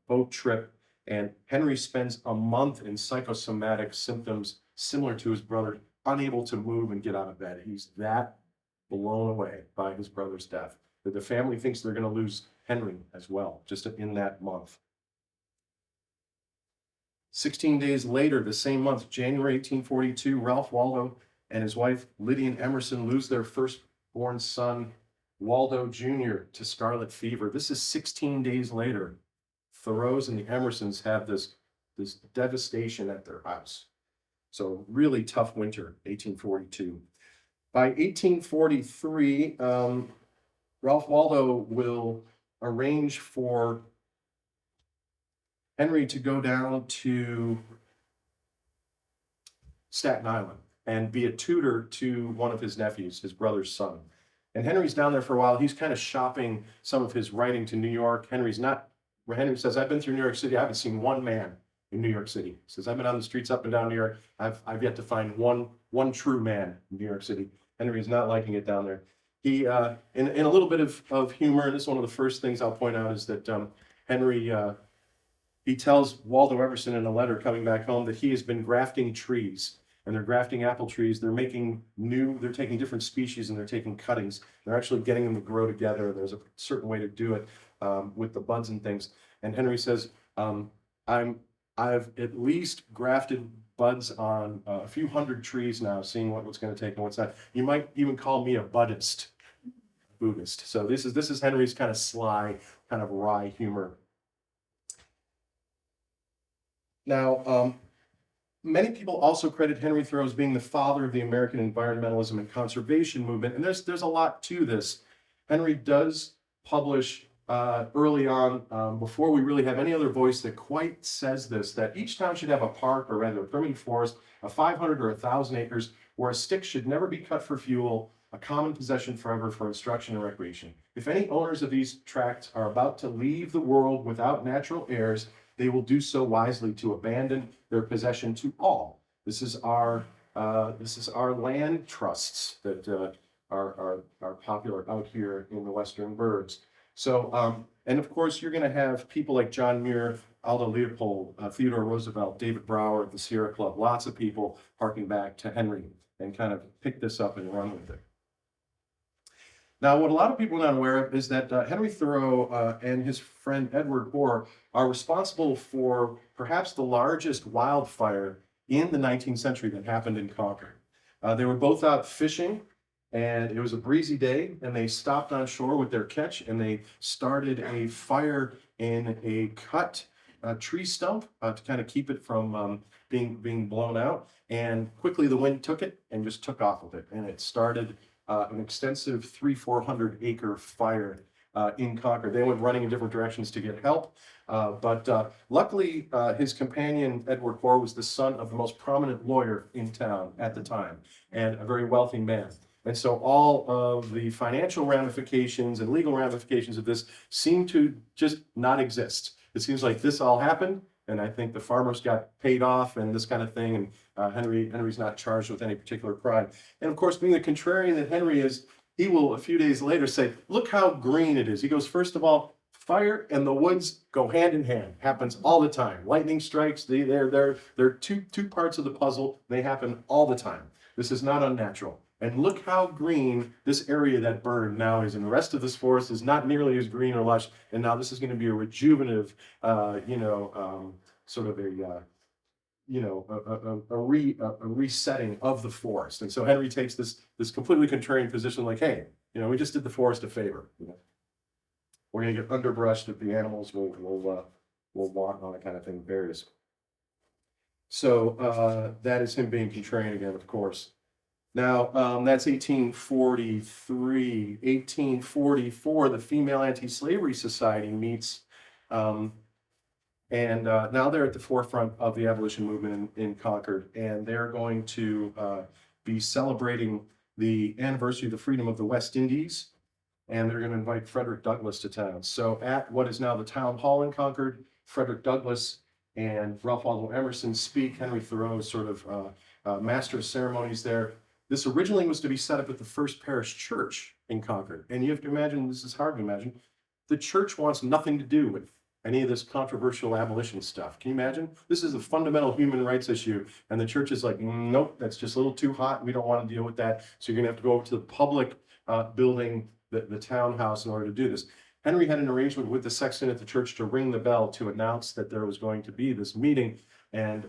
boat trip. And Henry spends a month in psychosomatic symptoms similar to his brother, unable to move and get out of bed. He's that blown away by his brother's death that the family thinks they're going to lose Henry as well, just in that month. 16 days later, the same month, January 1842, Ralph Waldo and his wife Lydia Emerson lose their firstborn son, Waldo Jr., to scarlet fever. This is 16 days later. Thoreaus and the Emersons have this devastation at their house. So really tough winter, 1842. By 1843, Ralph Waldo will arrange for Henry to go down to Staten Island and be a tutor to one of his nephews, his brother's son. And Henry's down there for a while. He's kind of shopping some of his writing to New York. Henry says, I've been through New York City. I haven't seen one man in New York City. He says, I've been on the streets up and down New York. I've yet to find one true man in New York City. Henry is not liking it down there. He, in a little bit of humor, and this is one of the first things I'll point out, is that Henry, he tells Waldo Emerson in a letter coming back home that he has been grafting trees, and they're grafting apple trees. They're taking different species and they're taking cuttings. They're actually getting them to grow together. There's a certain way to do it with the buds and things. And Henry says, I've at least grafted buds on a few hundred trees now, seeing what's going to take and what's not. You might even call me a Buddhist Buddhist. So this is Henry's kind of sly, kind of wry humor. Now, many people also credit Henry Thoreau as being the father of the American environmentalism and conservation movement, and there's a lot to this. Henry does publish early on, before we really have any other voice that quite says this, that each town should have a park, or rather a permanent forest, of 500 or 1,000 acres, where a stick should never be cut for fuel, a common possession forever for instruction and recreation. If any owners of these tracts are about to leave the world without natural heirs, they will do so wisely to abandon their possession to all. This is our land trusts that are popular out here in the Western Burbs. So, and of course, you're going to have people like John Muir, Aldo Leopold, Theodore Roosevelt, David Brower at the Sierra Club, lots of people harking back to Henry and kind of pick this up and run with it. Now, what a lot of people are not aware of is that Henry Thoreau and his friend Edward Hoare are responsible for perhaps the largest wildfire in the 19th century that happened in Concord. They were both out fishing, and it was a breezy day, and they stopped on shore with their catch, and they started a fire in a cut tree stump to kind of keep it from being blown out. And quickly the wind took it and just took off with it, and it started an extensive 400 acre fire in Concord. They went running in different directions to get help, but luckily his companion Edward Hoare was the son of the most prominent lawyer in town at the time, and a very wealthy man. And so all of the financial ramifications and legal ramifications of this seem to just not exist. It seems like this all happened, and I think the farmers got paid off and this kind of thing, and Henry's not charged with any particular crime. And of course, being the contrarian that Henry is, he will a few days later say, look how green it is. He goes, first of all, fire and the woods go hand in hand, happens all the time. Lightning strikes, they're two parts of the puzzle, they happen all the time. This is not unnatural. And look how green this area that burned now is. And the rest of this forest is not nearly as green or lush. And now this is going to be a rejuvenative, sort of a resetting of the forest. And so Henry takes this completely contrarian position, like, hey, we just did the forest a favor. We're going to get underbrushed if the animals will want on it, kind of thing, berries. So that is him being contrarian again, of course. Now, that's 1843. 1844, the Female Anti-Slavery Society meets, and now they're at the forefront of the abolition movement in Concord, and they're going to be celebrating the anniversary of the freedom of the West Indies, and they're going to invite Frederick Douglass to town. So at what is now the town hall in Concord, Frederick Douglass and Ralph Waldo Emerson speak. Henry Thoreau is sort of master of ceremonies there. This originally was to be set up at the First Parish Church in Concord. And you have to imagine, this is hard to imagine, the church wants nothing to do with any of this controversial abolition stuff. Can you imagine? This is a fundamental human rights issue. And the church is like, nope, that's just a little too hot. We don't want to deal with that. So you're going to have to go over to the public building, the townhouse, in order to do this. Henry had an arrangement with the sexton at the church to ring the bell to announce that there was going to be this meeting. And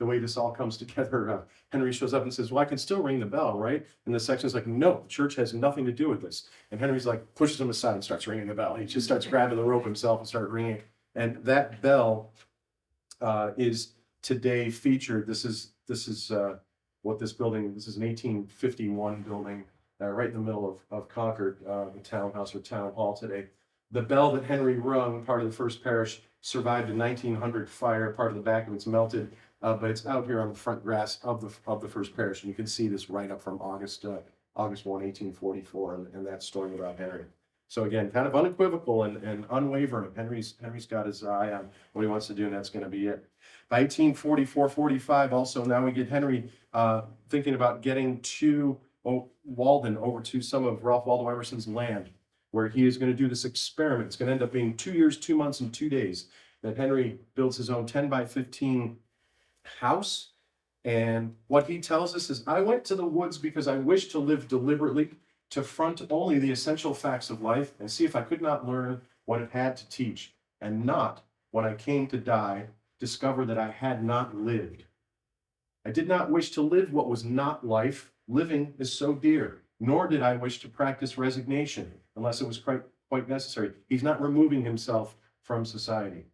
the way this all comes together, Henry shows up and says, well, I can still ring the bell, right? And the sexton's like, no, the church has nothing to do with this. And Henry's like, pushes him aside and starts ringing the bell. He just starts grabbing the rope himself and starts ringing. And that bell is today featured. This is what this building, this is an 1851 building right in the middle of Concord, the townhouse or town hall today. The bell that Henry rung, part of the First Parish, survived a 1900 fire. Part of the back of it's melted. But it's out here on the front grass of the First Parish, and you can see this right up from August 1, 1844, and that story about Henry. So again, kind of unequivocal and unwavering. Henry's got his eye on what he wants to do, and that's going to be it. By 1844-45, also now we get Henry thinking about getting to Walden, over to some of Ralph Waldo Emerson's land, where he is going to do this experiment. It's going to end up being 2 years, 2 months, and 2 days that Henry builds his own 10 by 15 house. And what he tells us is, I went to the woods because I wished to live deliberately, to front only the essential facts of life, and see if I could not learn what it had to teach, and not, when I came to die, discover that I had not lived. I did not wish to live what was not life. Living is so dear. Nor did I wish to practice resignation, unless it was quite necessary. He's not removing himself from society.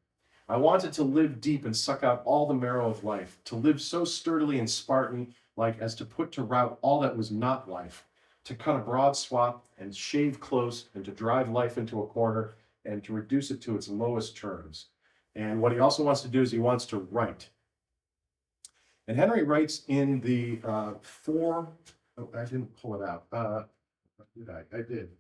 I wanted to live deep and suck out all the marrow of life, to live so sturdily and Spartan-like as to put to rout all that was not life, to cut a broad swath and shave close, and to drive life into a corner and to reduce it to its lowest terms. And what he also wants to do is he wants to write. And Henry writes in the I didn't pull it out. Did I? I did.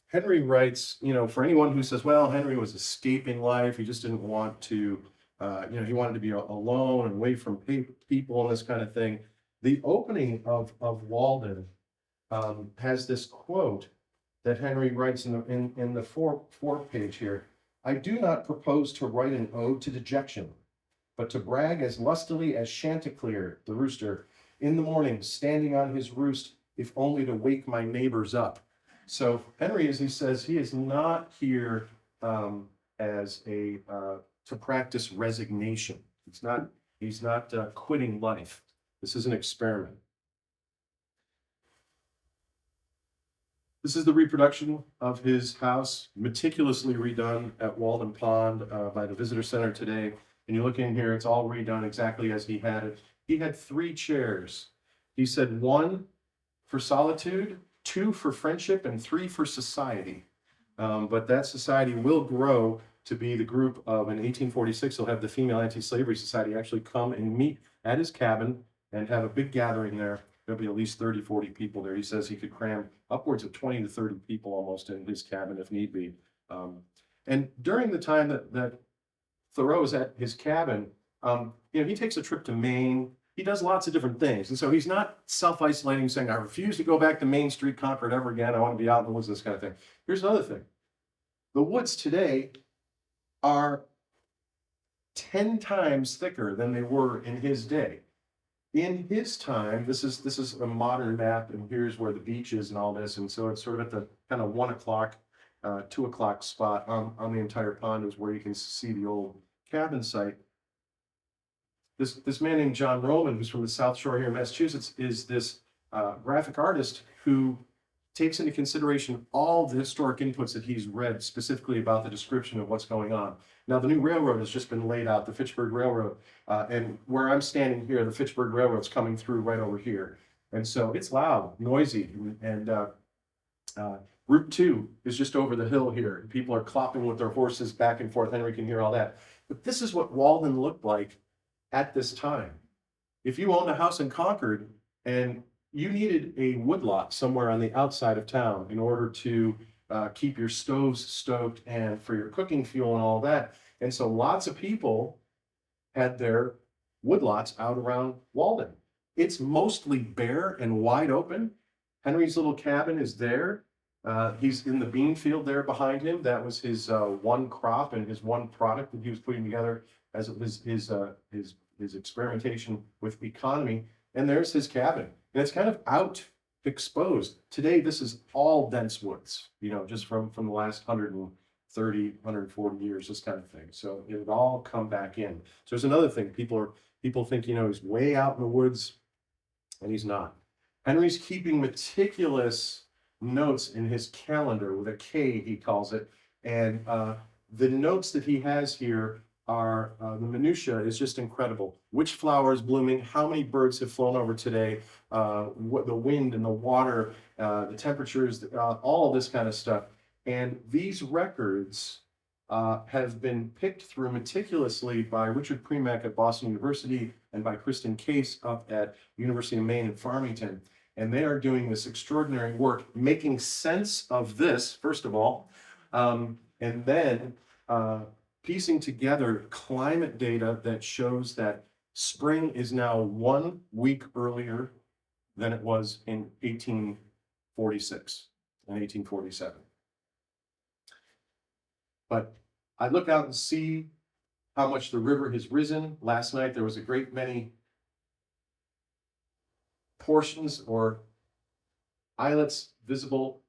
Henry writes, for anyone who says, well, Henry was escaping life, he just didn't want to, he wanted to be alone and away from people and this kind of thing. The opening of Walden has this quote that Henry writes in the fourth page here. I do not propose to write an ode to dejection, but to brag as lustily as Chanticleer, the rooster, in the morning, standing on his roost, if only to wake my neighbors up. So Henry, as he says, he is not here to practice resignation. He's not quitting life. This is an experiment. This is the reproduction of his house, meticulously redone at Walden Pond by the Visitor Center today. And you look in here, it's all redone exactly as he had it. He had 3 chairs. He said 1 for solitude, 2 for friendship, and 3 for society. But that society will grow to be the group of, in 1846, he'll have the Female Anti-Slavery Society actually come and meet at his cabin and have a big gathering there. There'll be at least 30, 40 people there. He says he could cram upwards of 20 to 30 people almost in his cabin if need be. And during the time that Thoreau is at his cabin, he takes a trip to Maine. He does lots of different things. And so he's not self-isolating, saying, I refuse to go back to Main Street, Concord ever again. I want to be out in the woods, this kind of thing. Here's another thing. The woods today are 10 times thicker than they were in his day. In his time, this is a modern map, and here's where the beach is and all this, and so it's sort of at the kind of 1 o'clock, 2 o'clock spot on the entire pond is where you can see the old cabin site. This man named John Roman, who's from the South Shore here in Massachusetts, is this graphic artist who takes into consideration all the historic inputs that he's read specifically about the description of what's going on. Now, the new railroad has just been laid out, the Fitchburg Railroad, and where I'm standing here, the Fitchburg Railroad's coming through right over here. And so it's loud, noisy, and Route 2 is just over the hill here. People are clopping with their horses back and forth. Henry can hear all that. But this is what Walden looked like at this time. If you owned a house in Concord and you needed a woodlot somewhere on the outside of town in order to keep your stoves stoked and for your cooking fuel and all that. And so lots of people had their woodlots out around Walden. It's mostly bare and wide open. Henry's little cabin is there. He's in the bean field there behind him. That was his one crop and his one product that he was putting together as it was his experimentation with economy. And there's his cabin. And it's kind of out exposed. Today, this is all dense woods, just from the last 130, 140 years, this kind of thing. So it would all come back in. So there's another thing. People think, he's way out in the woods, and he's not. Henry's keeping meticulous notes in his calendar with a K, he calls it. And the notes that he has here are the minutia is just incredible. Which flower is blooming? How many birds have flown over today? What the wind and the water, the temperatures, all of this kind of stuff. And these records have been picked through meticulously by Richard Premack at Boston University and by Kristen Case up at University of Maine in Farmington. And they are doing this extraordinary work, making sense of this, first of all, and then piecing together climate data that shows that spring is now 1 week earlier than it was in 1846 and 1847. But I look out and see how much the river has risen. Last night, there was a great many portions or islets visible.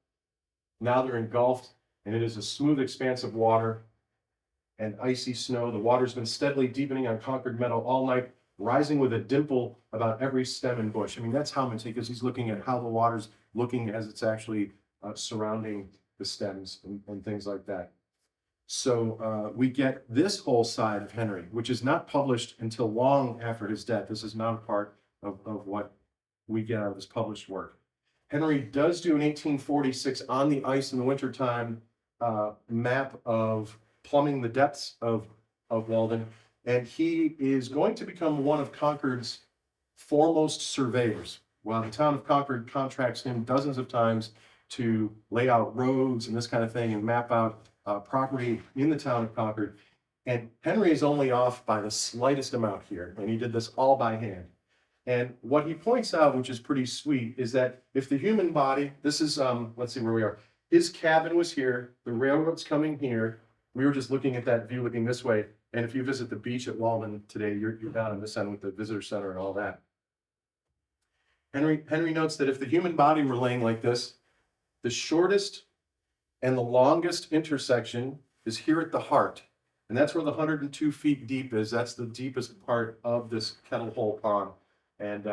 Now they're engulfed, and it is a smooth expanse of water and icy snow. The water's been steadily deepening on Concord Meadow all night, rising with a dimple about every stem and bush. I mean, that's how meticulous he's looking at how the water's looking as it's actually surrounding the stems and things like that. So we get this whole side of Henry, which is not published until long after his death. This is not a part of what we get out of his published work. Henry does do an 1846 on the ice in the wintertime map of plumbing the depths of Walden, and he is going to become one of Concord's foremost surveyors. While the town of Concord contracts him dozens of times to lay out roads and this kind of thing and map out property in the town of Concord, and Henry is only off by the slightest amount here, and he did this all by hand. And what he points out, which is pretty sweet, is that if the human body, this is, let's see where we are. His cabin was here, the railroad's coming here. We were just looking at that view, looking this way. And if you visit the beach at Walden today, you're down in this end with the visitor center and all that. Henry notes that if the human body were laying like this, the shortest and the longest intersection is here at the heart. And that's where the 102 feet deep is. That's the deepest part of this Kettle Hole Pond. And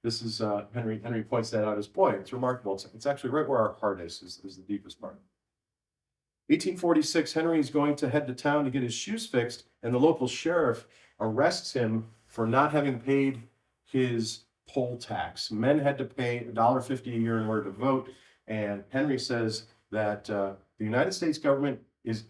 this is, Henry points that out as, boy, it's remarkable. It's actually right where our heart is the deepest part. 1846, Henry is going to head to town to get his shoes fixed, and the local sheriff arrests him for not having paid his poll tax. Men had to pay $1.50 a year in order to vote, and Henry says that the United States government is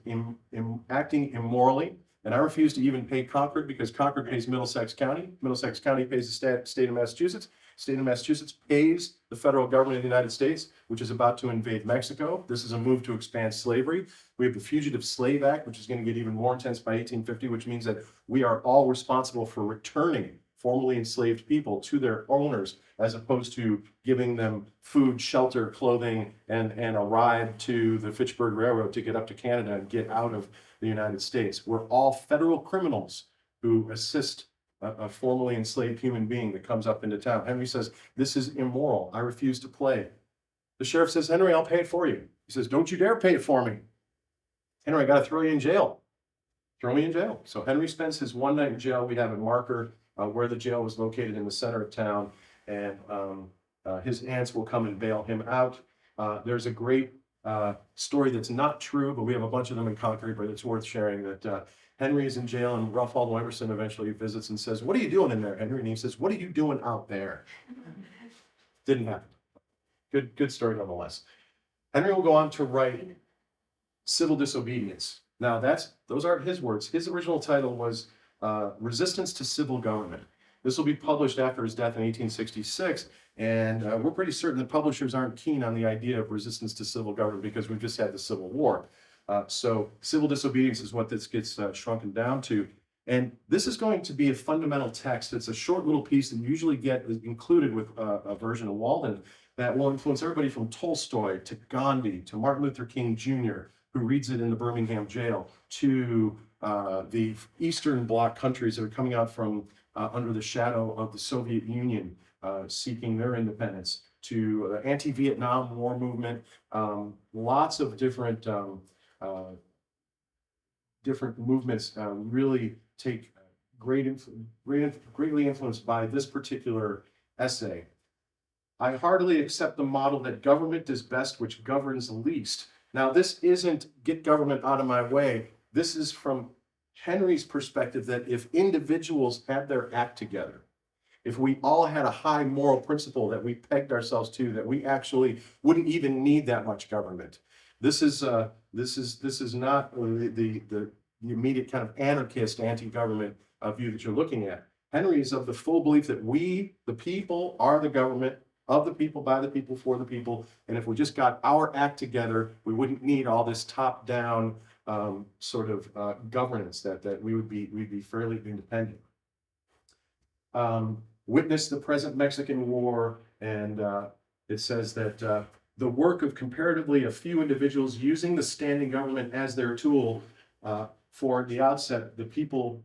acting immorally, and I refuse to even pay Concord because Concord pays Middlesex County. Middlesex County pays the state of Massachusetts. State of Massachusetts pays the federal government of the United States, which is about to invade Mexico. This is a move to expand slavery. We have the Fugitive Slave Act, which is going to get even more intense by 1850, which means that we are all responsible for returning formerly enslaved people to their owners, as opposed to giving them food, shelter, clothing, and a ride to the Fitchburg Railroad to get up to Canada and get out of the United States. We're all federal criminals who assist a formerly enslaved human being that comes up into town. Henry says, "This is immoral. I refuse to play." The sheriff says, "Henry, I'll pay it for you." He says, "Don't you dare pay it for me. Henry, I got to throw you in jail. Throw me in jail." So Henry spends his one night in jail. We have a marker where the jail was located in the center of town, and his aunts will come and bail him out. There's a great story that's not true, but we have a bunch of them in Concord, but it's worth sharing, that Henry is in jail, and Ralph Waldo Emerson eventually visits and says, "What are you doing in there, Henry?" And he says, "What are you doing out there?" Didn't happen. Good story nonetheless. Henry will go on to write Civil Disobedience. Now those aren't his words. His original title was Resistance to Civil Government. This will be published after his death in 1866, and we're pretty certain that publishers aren't keen on the idea of resistance to civil government because we've just had the Civil War. So Civil Disobedience is what this gets shrunken down to. And this is going to be a fundamental text. It's a short little piece that you usually get included with a version of Walden that will influence everybody from Tolstoy to Gandhi to Martin Luther King Jr., who reads it in the Birmingham jail, to the Eastern Bloc countries that are coming out from under the shadow of the Soviet Union, seeking their independence, to the anti-Vietnam War movement. Lots of different movements really take greatly influenced by this particular essay. "I heartily accept the model that government is best which governs least." Now, this isn't "get government out of my way." This is from Henry's perspective that if individuals had their act together, if we all had a high moral principle that we pegged ourselves to, that we actually wouldn't even need that much government. This is not the immediate kind of anarchist anti-government view that you're looking at. Henry is of the full belief that we, the people, are the government, of the people, by the people, for the people. And if we just got our act together, we wouldn't need all this top-down sort of governance, that we'd be fairly independent. Witness the present Mexican War, and it says that the work of comparatively a few individuals using the standing government as their tool, for the outset, the people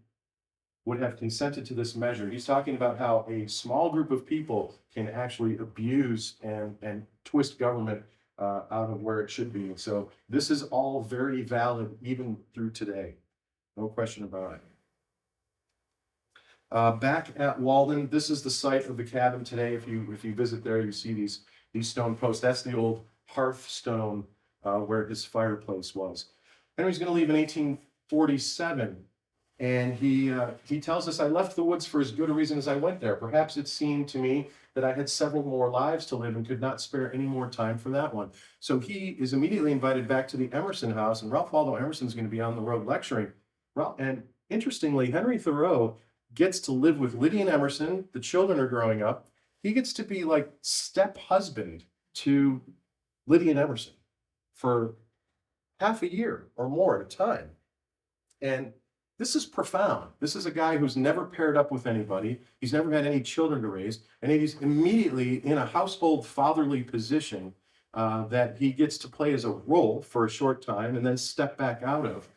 would have consented to this measure. He's talking about how a small group of people can actually abuse and twist government out of where it should be. So this is all very valid even through today. No question about it. Back at Walden, this is the site of the cabin today. If you visit there, you see these stone posts. That's the old hearth stone where his fireplace was. Henry's going to leave in 1847. And he tells us, "I left the woods for as good a reason as I went there. Perhaps it seemed to me that I had several more lives to live and could not spare any more time for that one." So he is immediately invited back to the Emerson house, and Ralph Waldo Emerson is going to be on the road lecturing. And interestingly, Henry Thoreau gets to live with Lydia and Emerson. The children are growing up. He gets to be like step husband to Lydia and Emerson for half a year or more at a time. And this is profound. This is a guy who's never paired up with anybody. He's never had any children to raise, and he's immediately in a household fatherly position that he gets to play as a role for a short time and then step back out of.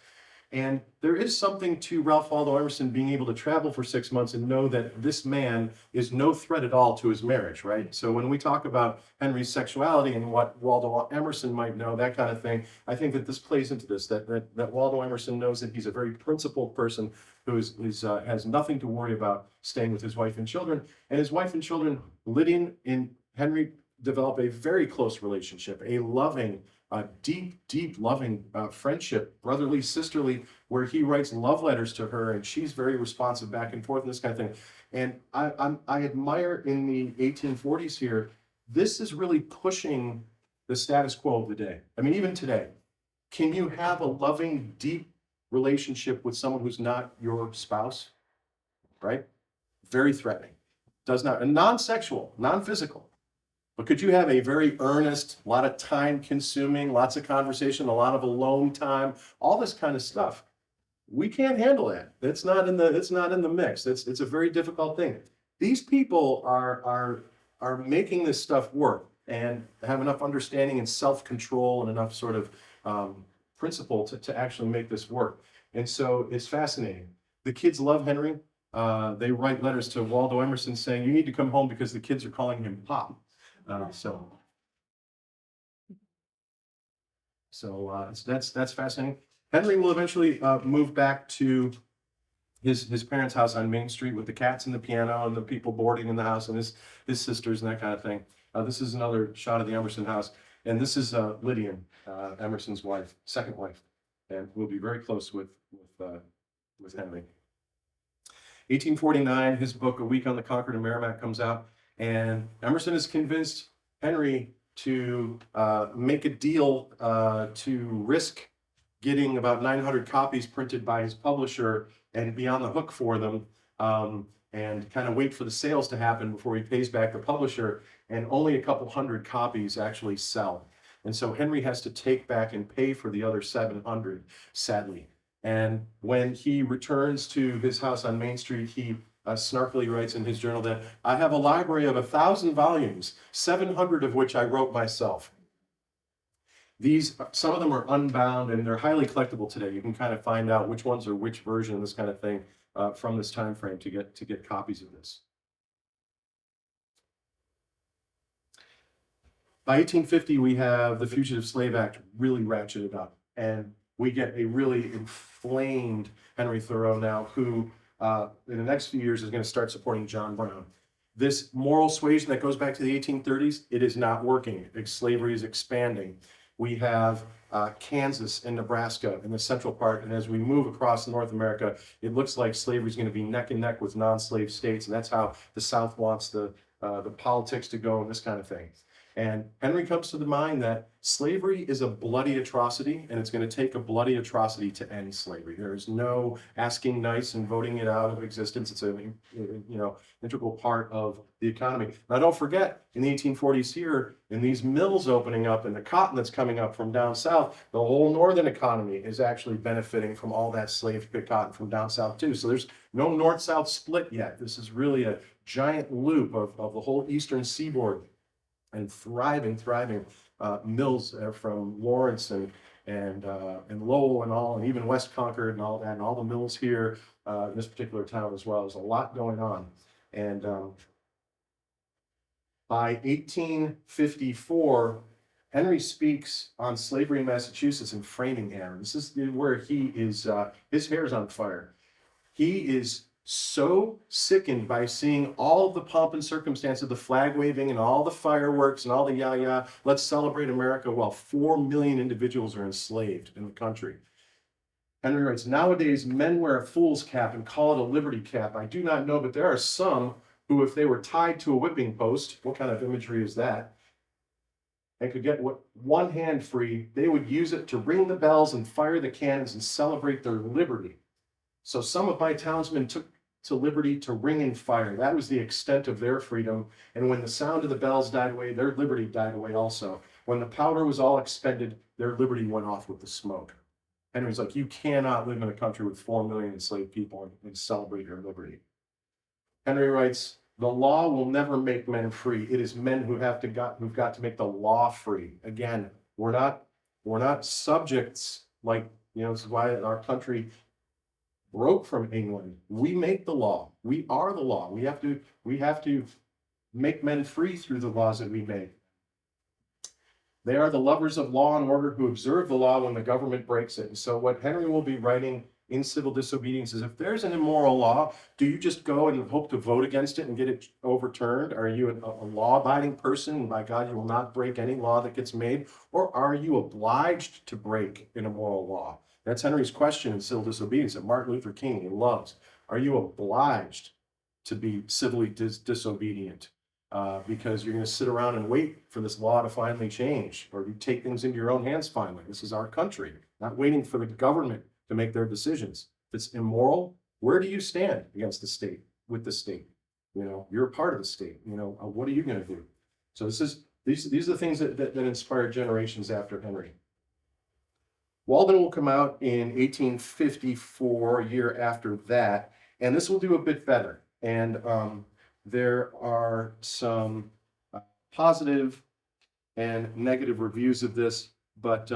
And there is something to Ralph Waldo Emerson being able to travel for 6 months and know that this man is no threat at all to his marriage, right? So when we talk about Henry's sexuality and what Waldo Emerson might know, that kind of thing, I think that this plays into this, that Waldo Emerson knows that he's a very principled person who has nothing to worry about staying with his wife and children. And his wife and children, Lydia and Henry, develop a very close relationship, a loving, deep loving friendship, brotherly, sisterly, where he writes love letters to her and she's very responsive back and forth and this kind of thing. And I admire in the 1840s here, this is really pushing the status quo of the day. I mean, even today, can you have a loving, deep relationship with someone who's not your spouse? Right? Very threatening. Does not, and non-sexual, non-physical. But could you have a very earnest, a lot of time consuming, lots of conversation, a lot of alone time, all this kind of stuff? We can't handle that. It's not in the mix. It's a very difficult thing. These people are making this stuff work and have enough understanding and self-control and enough sort of principle to actually make this work. And so it's fascinating. The kids love Henry. they write letters to Waldo Emerson saying, "You need to come home because the kids are calling him Pop." That's fascinating. Henry will eventually move back to his parents' house on Main Street with the cats and the piano and the people boarding in the house and his sisters and that kind of thing. This is another shot of the Emerson house, and this is Lydian, Emerson's wife, second wife, and will be very close with Henry. 1849, his book A Week on the Concord and Merrimack comes out, and Emerson has convinced Henry to make a deal to risk getting about 900 copies printed by his publisher and be on the hook for them, and kind of wait for the sales to happen before he pays back the publisher, and only a couple hundred copies actually sell. And so Henry has to take back and pay for the other 700, sadly. And when he returns to his house on Main Street, he snarkily writes in his journal that I have a library of 1,000 volumes, 700 of which I wrote myself. Some of them are unbound and they're highly collectible today. You can kind of find out which ones are which version, this kind of thing, from this time frame to get copies of this. By 1850, we have the Fugitive Slave Act really ratcheted up, and we get a really inflamed Henry Thoreau now, who in the next few years is going to start supporting John Brown. This moral suasion that goes back to the 1830s, it is not working. Slavery is expanding. We have Kansas and Nebraska in the central part, and as we move across North America, it looks like slavery is going to be neck and neck with non-slave states, and that's how the South wants the politics to go and this kind of thing. And Henry comes to the mind that slavery is a bloody atrocity, and it's going to take a bloody atrocity to end slavery. There is no asking nice and voting it out of existence. It's an integral part of the economy. Now, don't forget, in the 1840s here, in these mills opening up and the cotton that's coming up from down south, the whole northern economy is actually benefiting from all that slave cotton from down south too. So there's no north-south split yet. This is really a giant loop of the whole eastern seaboard. And thriving mills from Lawrence and Lowell and all, and even West Concord and all that, and all the mills here in this particular town as well. There's a lot going on. And by 1854, Henry speaks on slavery in Massachusetts in Framingham. This is where he is, his hair's on fire. He is so sickened by seeing all the pomp and circumstance of the flag waving and all the fireworks and all the yah-yah, let's celebrate America, while 4 million individuals are enslaved in the country. Henry writes, nowadays men wear a fool's cap and call it a liberty cap. I do not know, but there are some who, if they were tied to a whipping post, what kind of imagery is that, and could get one hand free, they would use it to ring the bells and fire the cannons and celebrate their liberty. So some of my townsmen took to liberty to ring and fire. That was the extent of their freedom. And when the sound of the bells died away, their liberty died away also. When the powder was all expended, their liberty went off with the smoke. Henry's like, you cannot live in a country with 4 million enslaved people and celebrate your liberty. Henry writes, the law will never make men free. It is men who've got to make the law free. Again, we're not subjects like, this is why our country broke from England. We make the law. We are the law. We have to make men free through the laws that we make. They are the lovers of law and order who observe the law when the government breaks it. And so what Henry will be writing in Civil Disobedience is, if there's an immoral law, do you just go and hope to vote against it and get it overturned? Are you a law-abiding person? And by God, you will not break any law that gets made? Or are you obliged to break an immoral law? That's Henry's question in Civil Disobedience that Martin Luther King loves. Are you obliged to be civilly disobedient? Because you're going to sit around and wait for this law to finally change, or you take things into your own hands finally. This is our country, not waiting for the government to make their decisions. If it's immoral, where do you stand against the state, with the state? You're a part of the state. What are you going to do? So these are the things that inspired generations after Henry. Walden will come out in 1854, a year after that, and this will do a bit better. And there are some positive and negative reviews of this, but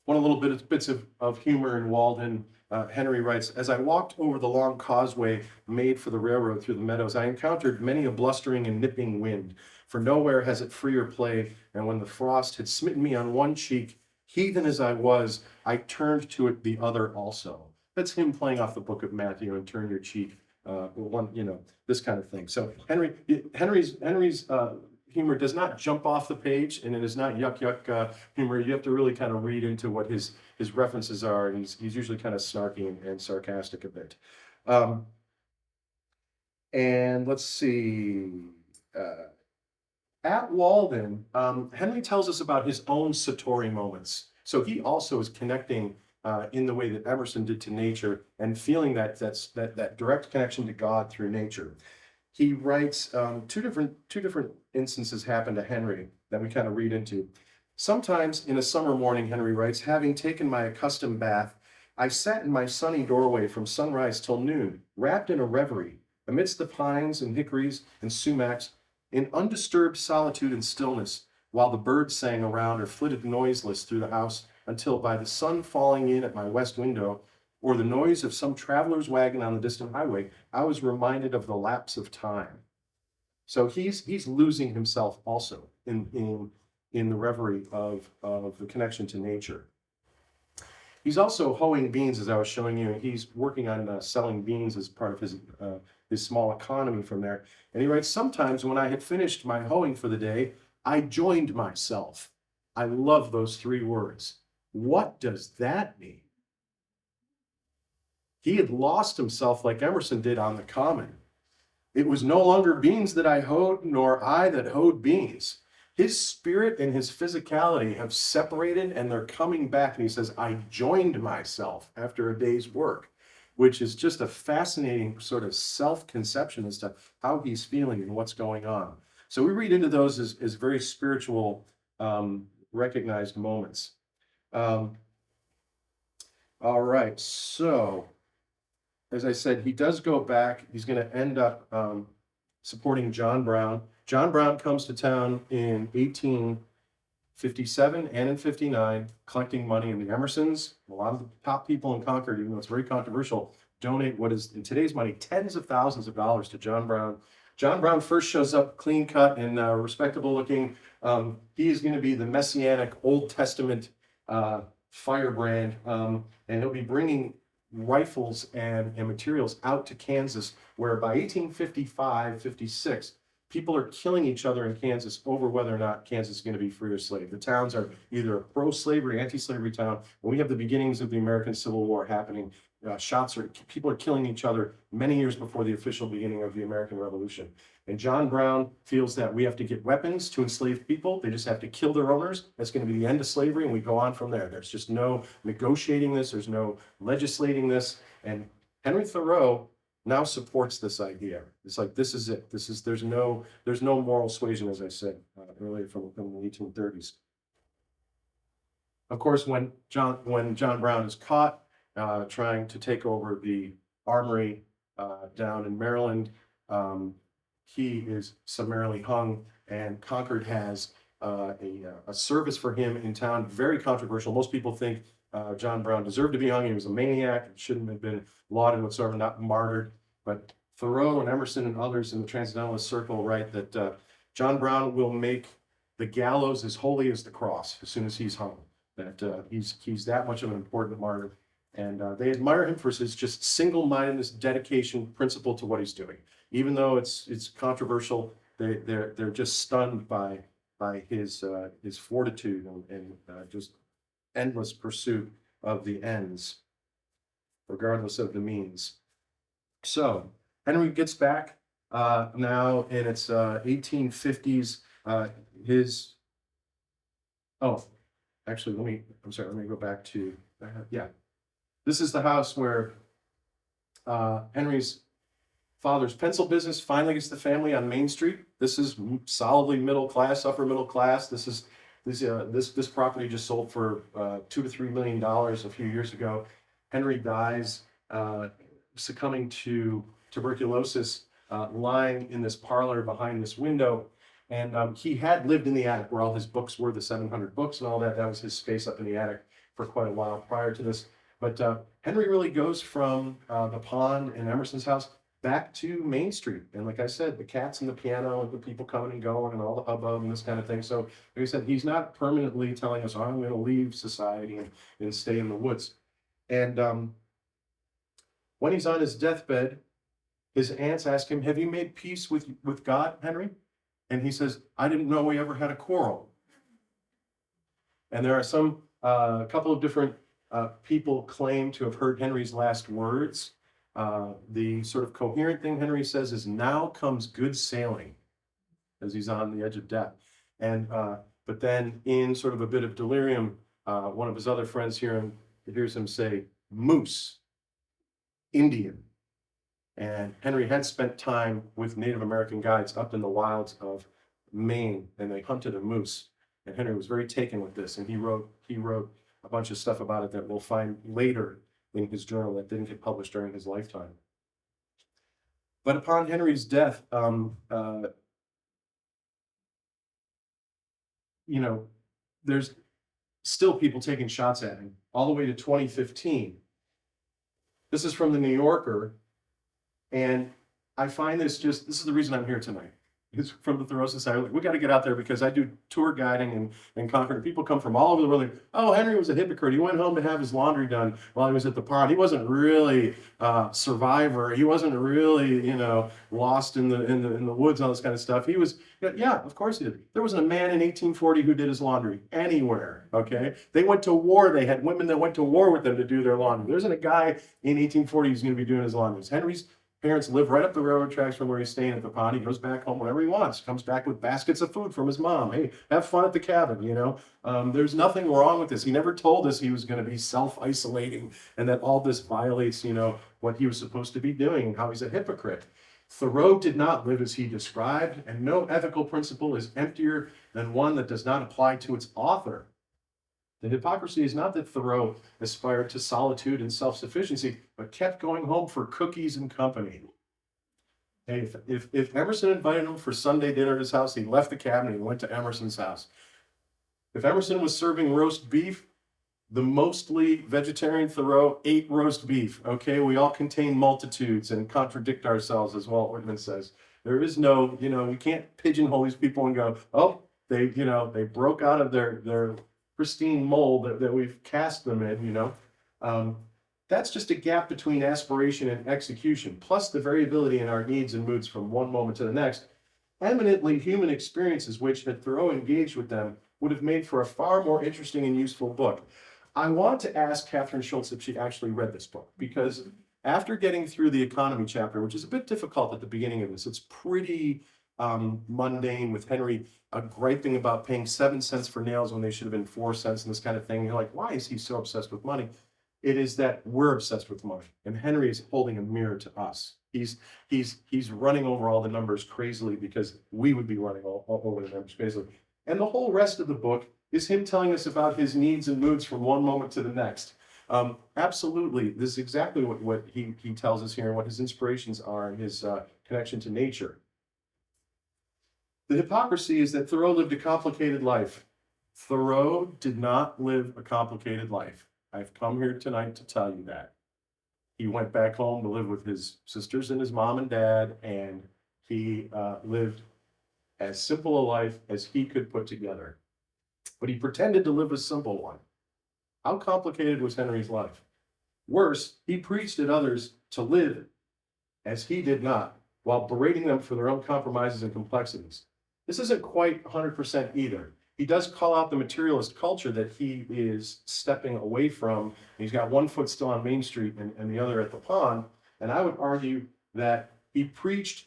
one of the little bits of humor in Walden, Henry writes, as I walked over the long causeway made for the railroad through the meadows, I encountered many a blustering and nipping wind, for nowhere has it freer play, and when the frost had smitten me on one cheek, heathen as I was, I turned to it the other also. That's him playing off the book of Matthew and turn your cheek, this kind of thing. So Henry's humor does not jump off the page, and it is not yuck humor. You have to really kind of read into what his references are, and he's usually kind of snarky and sarcastic a bit. And let's see. At Walden, Henry tells us about his own Satori moments. So he also is connecting in the way that Emerson did to nature and feeling that direct connection to God through nature. He writes two different instances happen to Henry that we kind of read into. Sometimes in a summer morning, Henry writes, having taken my accustomed bath, I sat in my sunny doorway from sunrise till noon, wrapped in a reverie, amidst the pines and hickories and sumacs, in undisturbed solitude and stillness, while the birds sang around or flitted noiseless through the house, until by the sun falling in at my west window, or the noise of some traveler's wagon on the distant highway, I was reminded of the lapse of time. So he's losing himself also in the reverie of the connection to nature. He's also hoeing beans, as I was showing you. He's working on selling beans as part of his small economy from there. And he writes, sometimes when I had finished my hoeing for the day, I joined myself. I love those three words. What does that mean? He had lost himself like Emerson did on the common. It was no longer beans that I hoed, nor I that hoed beans. His spirit and his physicality have separated, and they're coming back. And he says, I joined myself after a day's work, which is just a fascinating sort of self-conception as to how he's feeling and what's going on. So we read into those as very spiritual, recognized moments. All right, so as I said, he does go back. He's going to end up supporting John Brown. John Brown comes to town in 1857 and in 59, collecting money. And the Emersons, a lot of the top people in Concord, even though it's very controversial, donate what is, in today's money, tens of thousands of dollars to John Brown. John Brown first shows up clean cut and respectable looking. He is going to be the Messianic Old Testament firebrand, and he'll be bringing rifles and materials out to Kansas, where by 1855, 56, people are killing each other in Kansas over whether or not Kansas is going to be free or slave. The towns are either a pro-slavery, anti-slavery town. When we have the beginnings of the American Civil War happening, people are killing each other many years before the official beginning of the American Revolution. And John Brown feels that we have to get weapons to enslave people. They just have to kill their owners. That's going to be the end of slavery, and we go on from there. There's just no negotiating this. There's no legislating this. And Henry Thoreau now supports this idea. It's like, this is it. There's no moral suasion, as I said earlier from the 1830s. Of course, when John Brown is caught trying to take over the armory down in Maryland, he is summarily hung, and Concord has a service for him in town, very controversial. Most people think John Brown deserved to be hung. He was a maniac, shouldn't have been lauded whatsoever, not martyred. But Thoreau and Emerson and others in the Transcendentalist circle write that John Brown will make the gallows as holy as the cross as soon as he's hung, that he's that much of an important martyr. And they admire him for his just single-mindedness, dedication, principle to what he's doing. Even though it's controversial, they're just stunned by his fortitude and just endless pursuit of the ends, regardless of the means. So Henry gets back now, and it's 1850s. Actually, let me go back to This is the house where Henry's father's pencil business finally gets the family on Main Street. This is solidly middle class, upper middle class. This property just sold for $2 to $3 million a few years ago. Henry dies succumbing to tuberculosis, lying in this parlor behind this window. And he had lived in the attic where all his books were, the 700 books and all that. That was his space up in the attic for quite a while prior to this. But Henry really goes from the pond in Emerson's house back to Main Street. And like I said, the cats and the piano and the people coming and going and all the hubbub and this kind of thing. So like I said, he's not permanently telling us, oh, I'm going to leave society and stay in the woods. And when he's on his deathbed, his aunts ask him, have you made peace with God, Henry? And he says, I didn't know we ever had a quarrel. And there are some, a couple of different people claim to have heard Henry's last words. The sort of coherent thing Henry says is, now comes good sailing, as he's on the edge of death. And but then in sort of a bit of delirium, one of his other friends hears him say, moose, Indian. And Henry had spent time with Native American guides up in the wilds of Maine, and they hunted a moose. And Henry was very taken with this, and he wrote a bunch of stuff about it that we'll find later in his journal that didn't get published during his lifetime. But upon Henry's death, there's still people taking shots at him all the way to 2015. This is from the New Yorker, and I find this is the reason I'm here tonight. It's from the Thoreau Society. We got to get out there because I do tour guiding and Concord. People come from all over the world. Like, oh, Henry was a hypocrite. He went home to have his laundry done while he was at the pond. He wasn't really a survivor. He wasn't really, lost in the woods, all this kind of stuff. He was, yeah, of course he did. There wasn't a man in 1840 who did his laundry anywhere. Okay, they went to war. They had women that went to war with them to do their laundry. There isn't a guy in 1840 who's going to be doing his laundry. Henry's parents live right up the railroad tracks from where he's staying at the pond. He goes back home whenever he wants, comes back with baskets of food from his mom. Hey, have fun at the cabin, There's nothing wrong with this. He never told us he was going to be self-isolating and that all this violates, what he was supposed to be doing and how he's a hypocrite. Thoreau did not live as he described, and no ethical principle is emptier than one that does not apply to its author. The hypocrisy is not that Thoreau aspired to solitude and self-sufficiency, but kept going home for cookies and company. Hey, if Emerson invited him for Sunday dinner at his house, he left the cabin and went to Emerson's house. If Emerson was serving roast beef, the mostly vegetarian Thoreau ate roast beef. Okay, we all contain multitudes and contradict ourselves, as Walt Whitman says. There is no, we can't pigeonhole these people and go, oh, they broke out of their pristine mold that we've cast them in, That's just a gap between aspiration and execution, plus the variability in our needs and moods from one moment to the next. Eminently human experiences, which, had Thoreau engaged with them, would have made for a far more interesting and useful book. I want to ask Catherine Schultz if she actually read this book, because after getting through the economy chapter, which is a bit difficult at the beginning of this, it's pretty mundane, with Henry griping about paying 7 cents for nails when they should have been 4 cents and this kind of thing. You're like, why is he so obsessed with money? It is that we're obsessed with money, and Henry is holding a mirror to us. He's running over all the numbers crazily because we would be running all over the numbers crazily. And the whole rest of the book is him telling us about his needs and moods from one moment to the next. Absolutely, this is exactly what he tells us here, and what his inspirations are, and his connection to nature. The hypocrisy is that Thoreau lived a complicated life. Thoreau did not live a complicated life. I've come here tonight to tell you that. He went back home to live with his sisters and his mom and dad, and he lived as simple a life as he could put together. But he pretended to live a simple one. How complicated was Henry's life? Worse, he preached at others to live as he did not, while berating them for their own compromises and complexities. This isn't quite 100% either. He does call out the materialist culture that he is stepping away from. He's got one foot still on Main Street and the other at the pond. And I would argue that he preached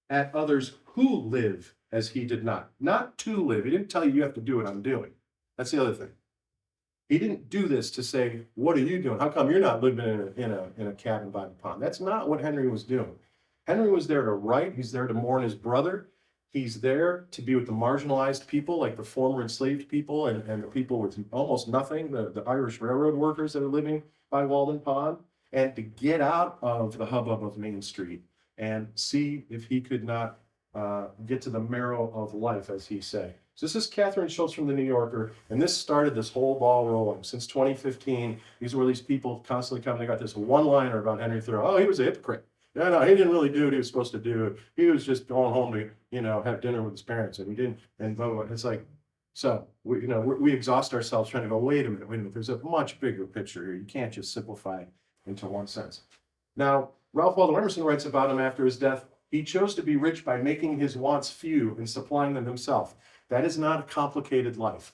at others who live as he did not to live. He didn't tell you have to do what I'm doing. That's the other thing. He didn't do this to say, what are you doing? How come you're not living in a cabin by the pond? That's not what Henry was doing. Henry was there to write. He's there to mourn his brother. He's there to be with the marginalized people, like the former enslaved people and the people with almost nothing, the Irish railroad workers that are living by Walden Pond, and to get out of the hubbub of Main Street and see if he could not get to the marrow of life, as he say. So this is Catherine Schultz from the New Yorker, and this started this whole ball rolling. Since 2015, these were these people constantly coming. They got this one-liner about Henry Thoreau. Oh, he was a hypocrite. No, he didn't really do what he was supposed to do. He was just going home to, have dinner with his parents, and he didn't, and blah, blah, blah. It's like, so we exhaust ourselves trying to go, wait a minute. There's a much bigger picture here. You can't just simplify it into one sense. Now, Ralph Waldo Emerson writes about him after his death. He chose to be rich by making his wants few and supplying them himself. That is not a complicated life.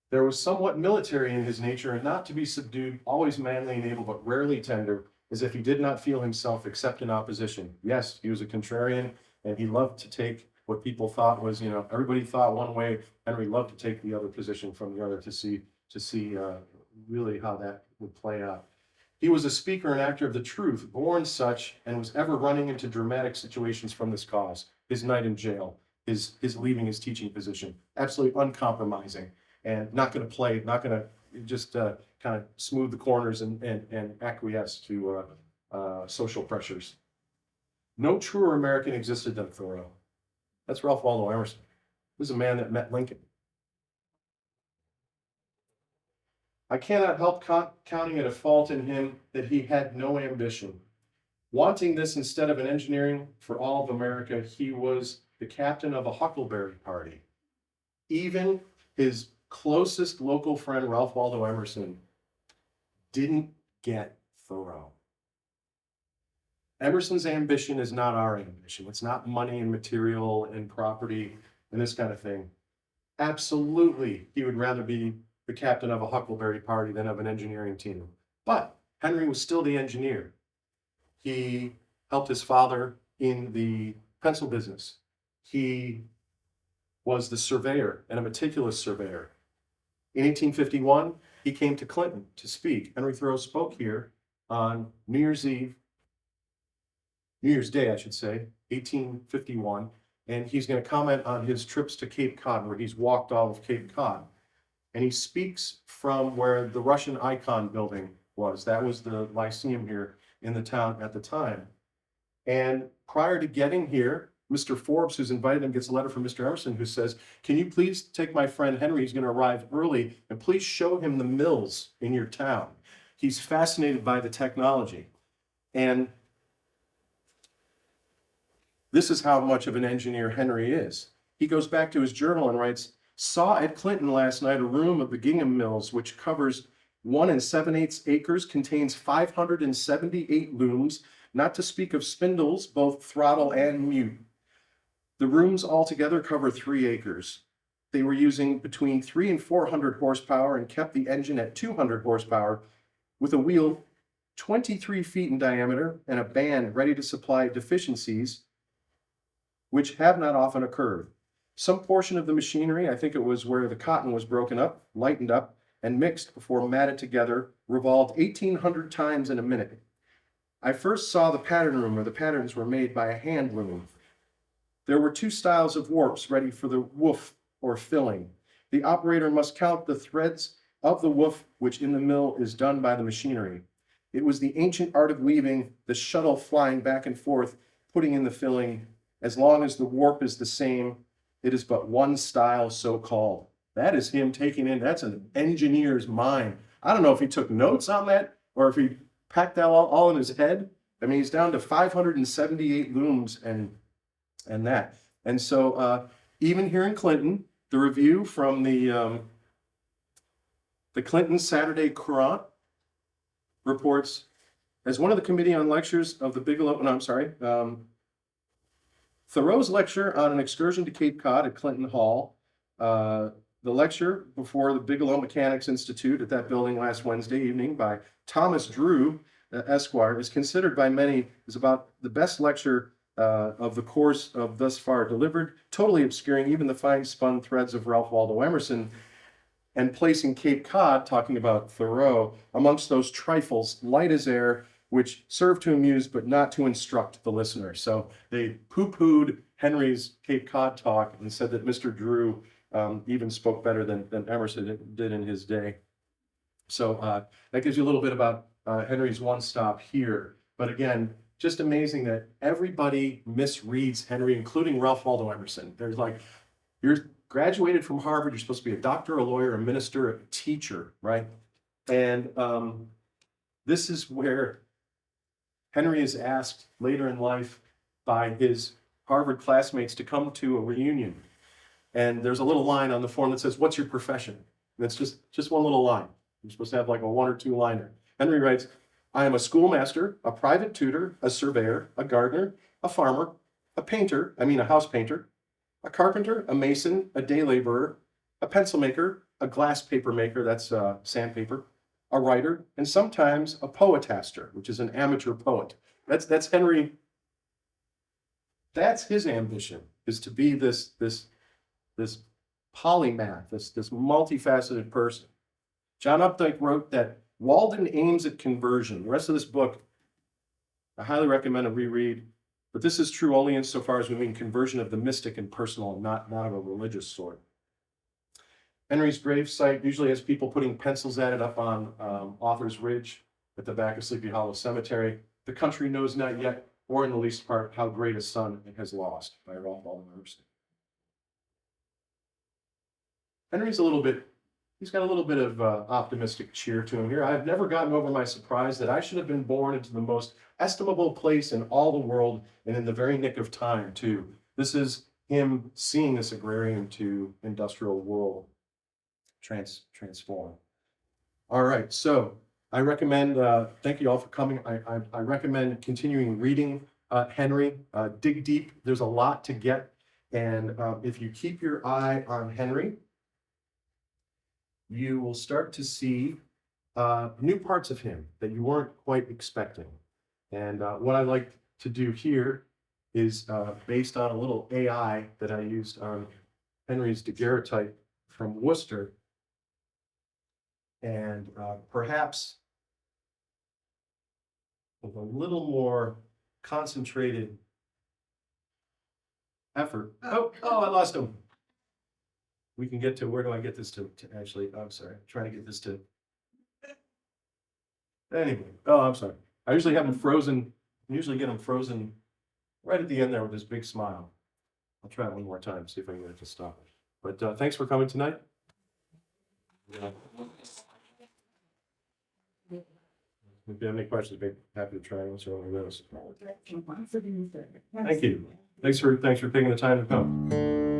There was somewhat military in his nature, and not to be subdued, always manly and able, but rarely tender, as if he did not feel himself except in opposition. Yes, he was a contrarian, and he loved to take what people thought was, everybody thought one way. Henry loved to take the other position from the other to see really how that would play out. He was a speaker and actor of the truth, born such, and was ever running into dramatic situations from this cause. His night in jail, his leaving his teaching position, absolutely uncompromising, and not going to play, not going to just kind of smooth the corners and acquiesce to social pressures. No truer American existed than Thoreau. That's Ralph Waldo Emerson. This is a man that met Lincoln. I cannot help counting it a fault in him that he had no ambition. Wanting this instead of an engineering for all of America, he was the captain of a huckleberry party. Even his closest local friend, Ralph Waldo Emerson, didn't get Thoreau. Emerson's ambition is not our ambition. It's not money and material and property and this kind of thing. Absolutely, he would rather be the captain of a huckleberry party than of an engineering team. But Henry was still the engineer. He helped his father in the pencil business. He was the surveyor and a meticulous surveyor. In 1851, he came to Clinton to speak. Henry Thoreau spoke here on New Year's Day, I should say, 1851. And he's going to comment on his trips to Cape Cod, where he's walked all of Cape Cod. And he speaks from where the Russian Icon building was. That was the Lyceum here in the town at the time. And prior to getting here, Mr. Forbes, who's invited him, gets a letter from Mr. Emerson who says, can you please take my friend Henry, he's going to arrive early, and please show him the mills in your town. He's fascinated by the technology. And this is how much of an engineer Henry is. He goes back to his journal and writes, saw at Clinton last night a room of the Gingham Mills, which covers 1 7/8 acres, contains 578 looms, not to speak of spindles, both throttle and mute. The rooms altogether cover 3 acres. They were using between 300 and 400 horsepower and kept the engine at 200 horsepower with a wheel 23 feet in diameter and a band ready to supply deficiencies which have not often occurred. Some portion of the machinery, I think it was where the cotton was broken up, lightened up, and mixed before matted together, revolved 1,800 times in a minute. I first saw the pattern room where the patterns were made by a hand loom. There were 2 styles of warps ready for the woof or filling. The operator must count the threads of the woof, which in the mill is done by the machinery. It was the ancient art of weaving, the shuttle flying back and forth, putting in the filling. As long as the warp is the same, it is but one style so called. That is him taking in, that's an engineer's mind. I don't know if he took notes on that or if he packed that all in his head. I mean, he's down to 578 looms and that. And so even here in Clinton, the review from the Clinton Saturday Courant reports, as one of the committee on lectures of the Bigelow, Thoreau's lecture on an excursion to Cape Cod at Clinton Hall, the lecture before the Bigelow Mechanics Institute at that building last Wednesday evening by Thomas Drew, Esquire, is considered by many as about the best lecture of the course of thus far delivered, totally obscuring even the fine spun threads of Ralph Waldo Emerson and placing Cape Cod, talking about Thoreau, amongst those trifles, light as air, which serve to amuse but not to instruct the listener. So they poo-pooed Henry's Cape Cod talk and said that Mr. Drew even spoke better than Emerson did in his day. So that gives you a little bit about Henry's one stop here. But again, just amazing that everybody misreads Henry, including Ralph Waldo Emerson. There's like, you're graduated from Harvard, you're supposed to be a doctor, a lawyer, a minister, a teacher, right? And this is where Henry is asked later in life by his Harvard classmates to come to a reunion. And there's a little line on the form that says, "What's your profession?" And it's just one little line. You're supposed to have like a 1 or 2 liner. Henry writes, "I am a schoolmaster, a private tutor, a surveyor, a gardener, a farmer, a painter, a house painter, a carpenter, a mason, a day laborer, a pencil maker, a glass paper maker," that's sandpaper, "a writer, and sometimes a poetaster," which is an amateur poet. That's Henry. That's his ambition, is to be this polymath, this multifaceted person. John Updike wrote that Walden aims at conversion. The rest of this book, I highly recommend a reread, but this is true only insofar as we mean conversion of the mystic and personal, and not of a religious sort. Henry's gravesite usually has people putting pencils at it up on Author's Ridge at the back of Sleepy Hollow Cemetery. "The country knows not yet, or in the least part, how great a son it has lost," by Ralph Waldo Emerson. Henry's he's got a little bit of optimistic cheer to him here. "I have never gotten over my surprise that I should have been born into the most estimable place in all the world, and in the very nick of time, too." This is him seeing this agrarian to industrial world transform. All right, so I recommend, thank you all for coming. I recommend continuing reading Henry. Dig deep, there's a lot to get. And if you keep your eye on Henry, you will start to see new parts of him that you weren't quite expecting. And what I like to do here is based on a little AI that I used on Henry's daguerreotype from Worcester. And perhaps with a little more concentrated effort. Oh, I lost him. We can get to, where do I get this to actually, I'm sorry, I'm trying to get this to. Anyway, I'm sorry. I usually have them frozen, get them frozen right at the end there with this big smile. I'll try it one more time, see if I can get it to stop. But thanks for coming tonight. If you have any questions, I'd be happy to try and answer all of those. Thank you. Thanks for taking the time to come.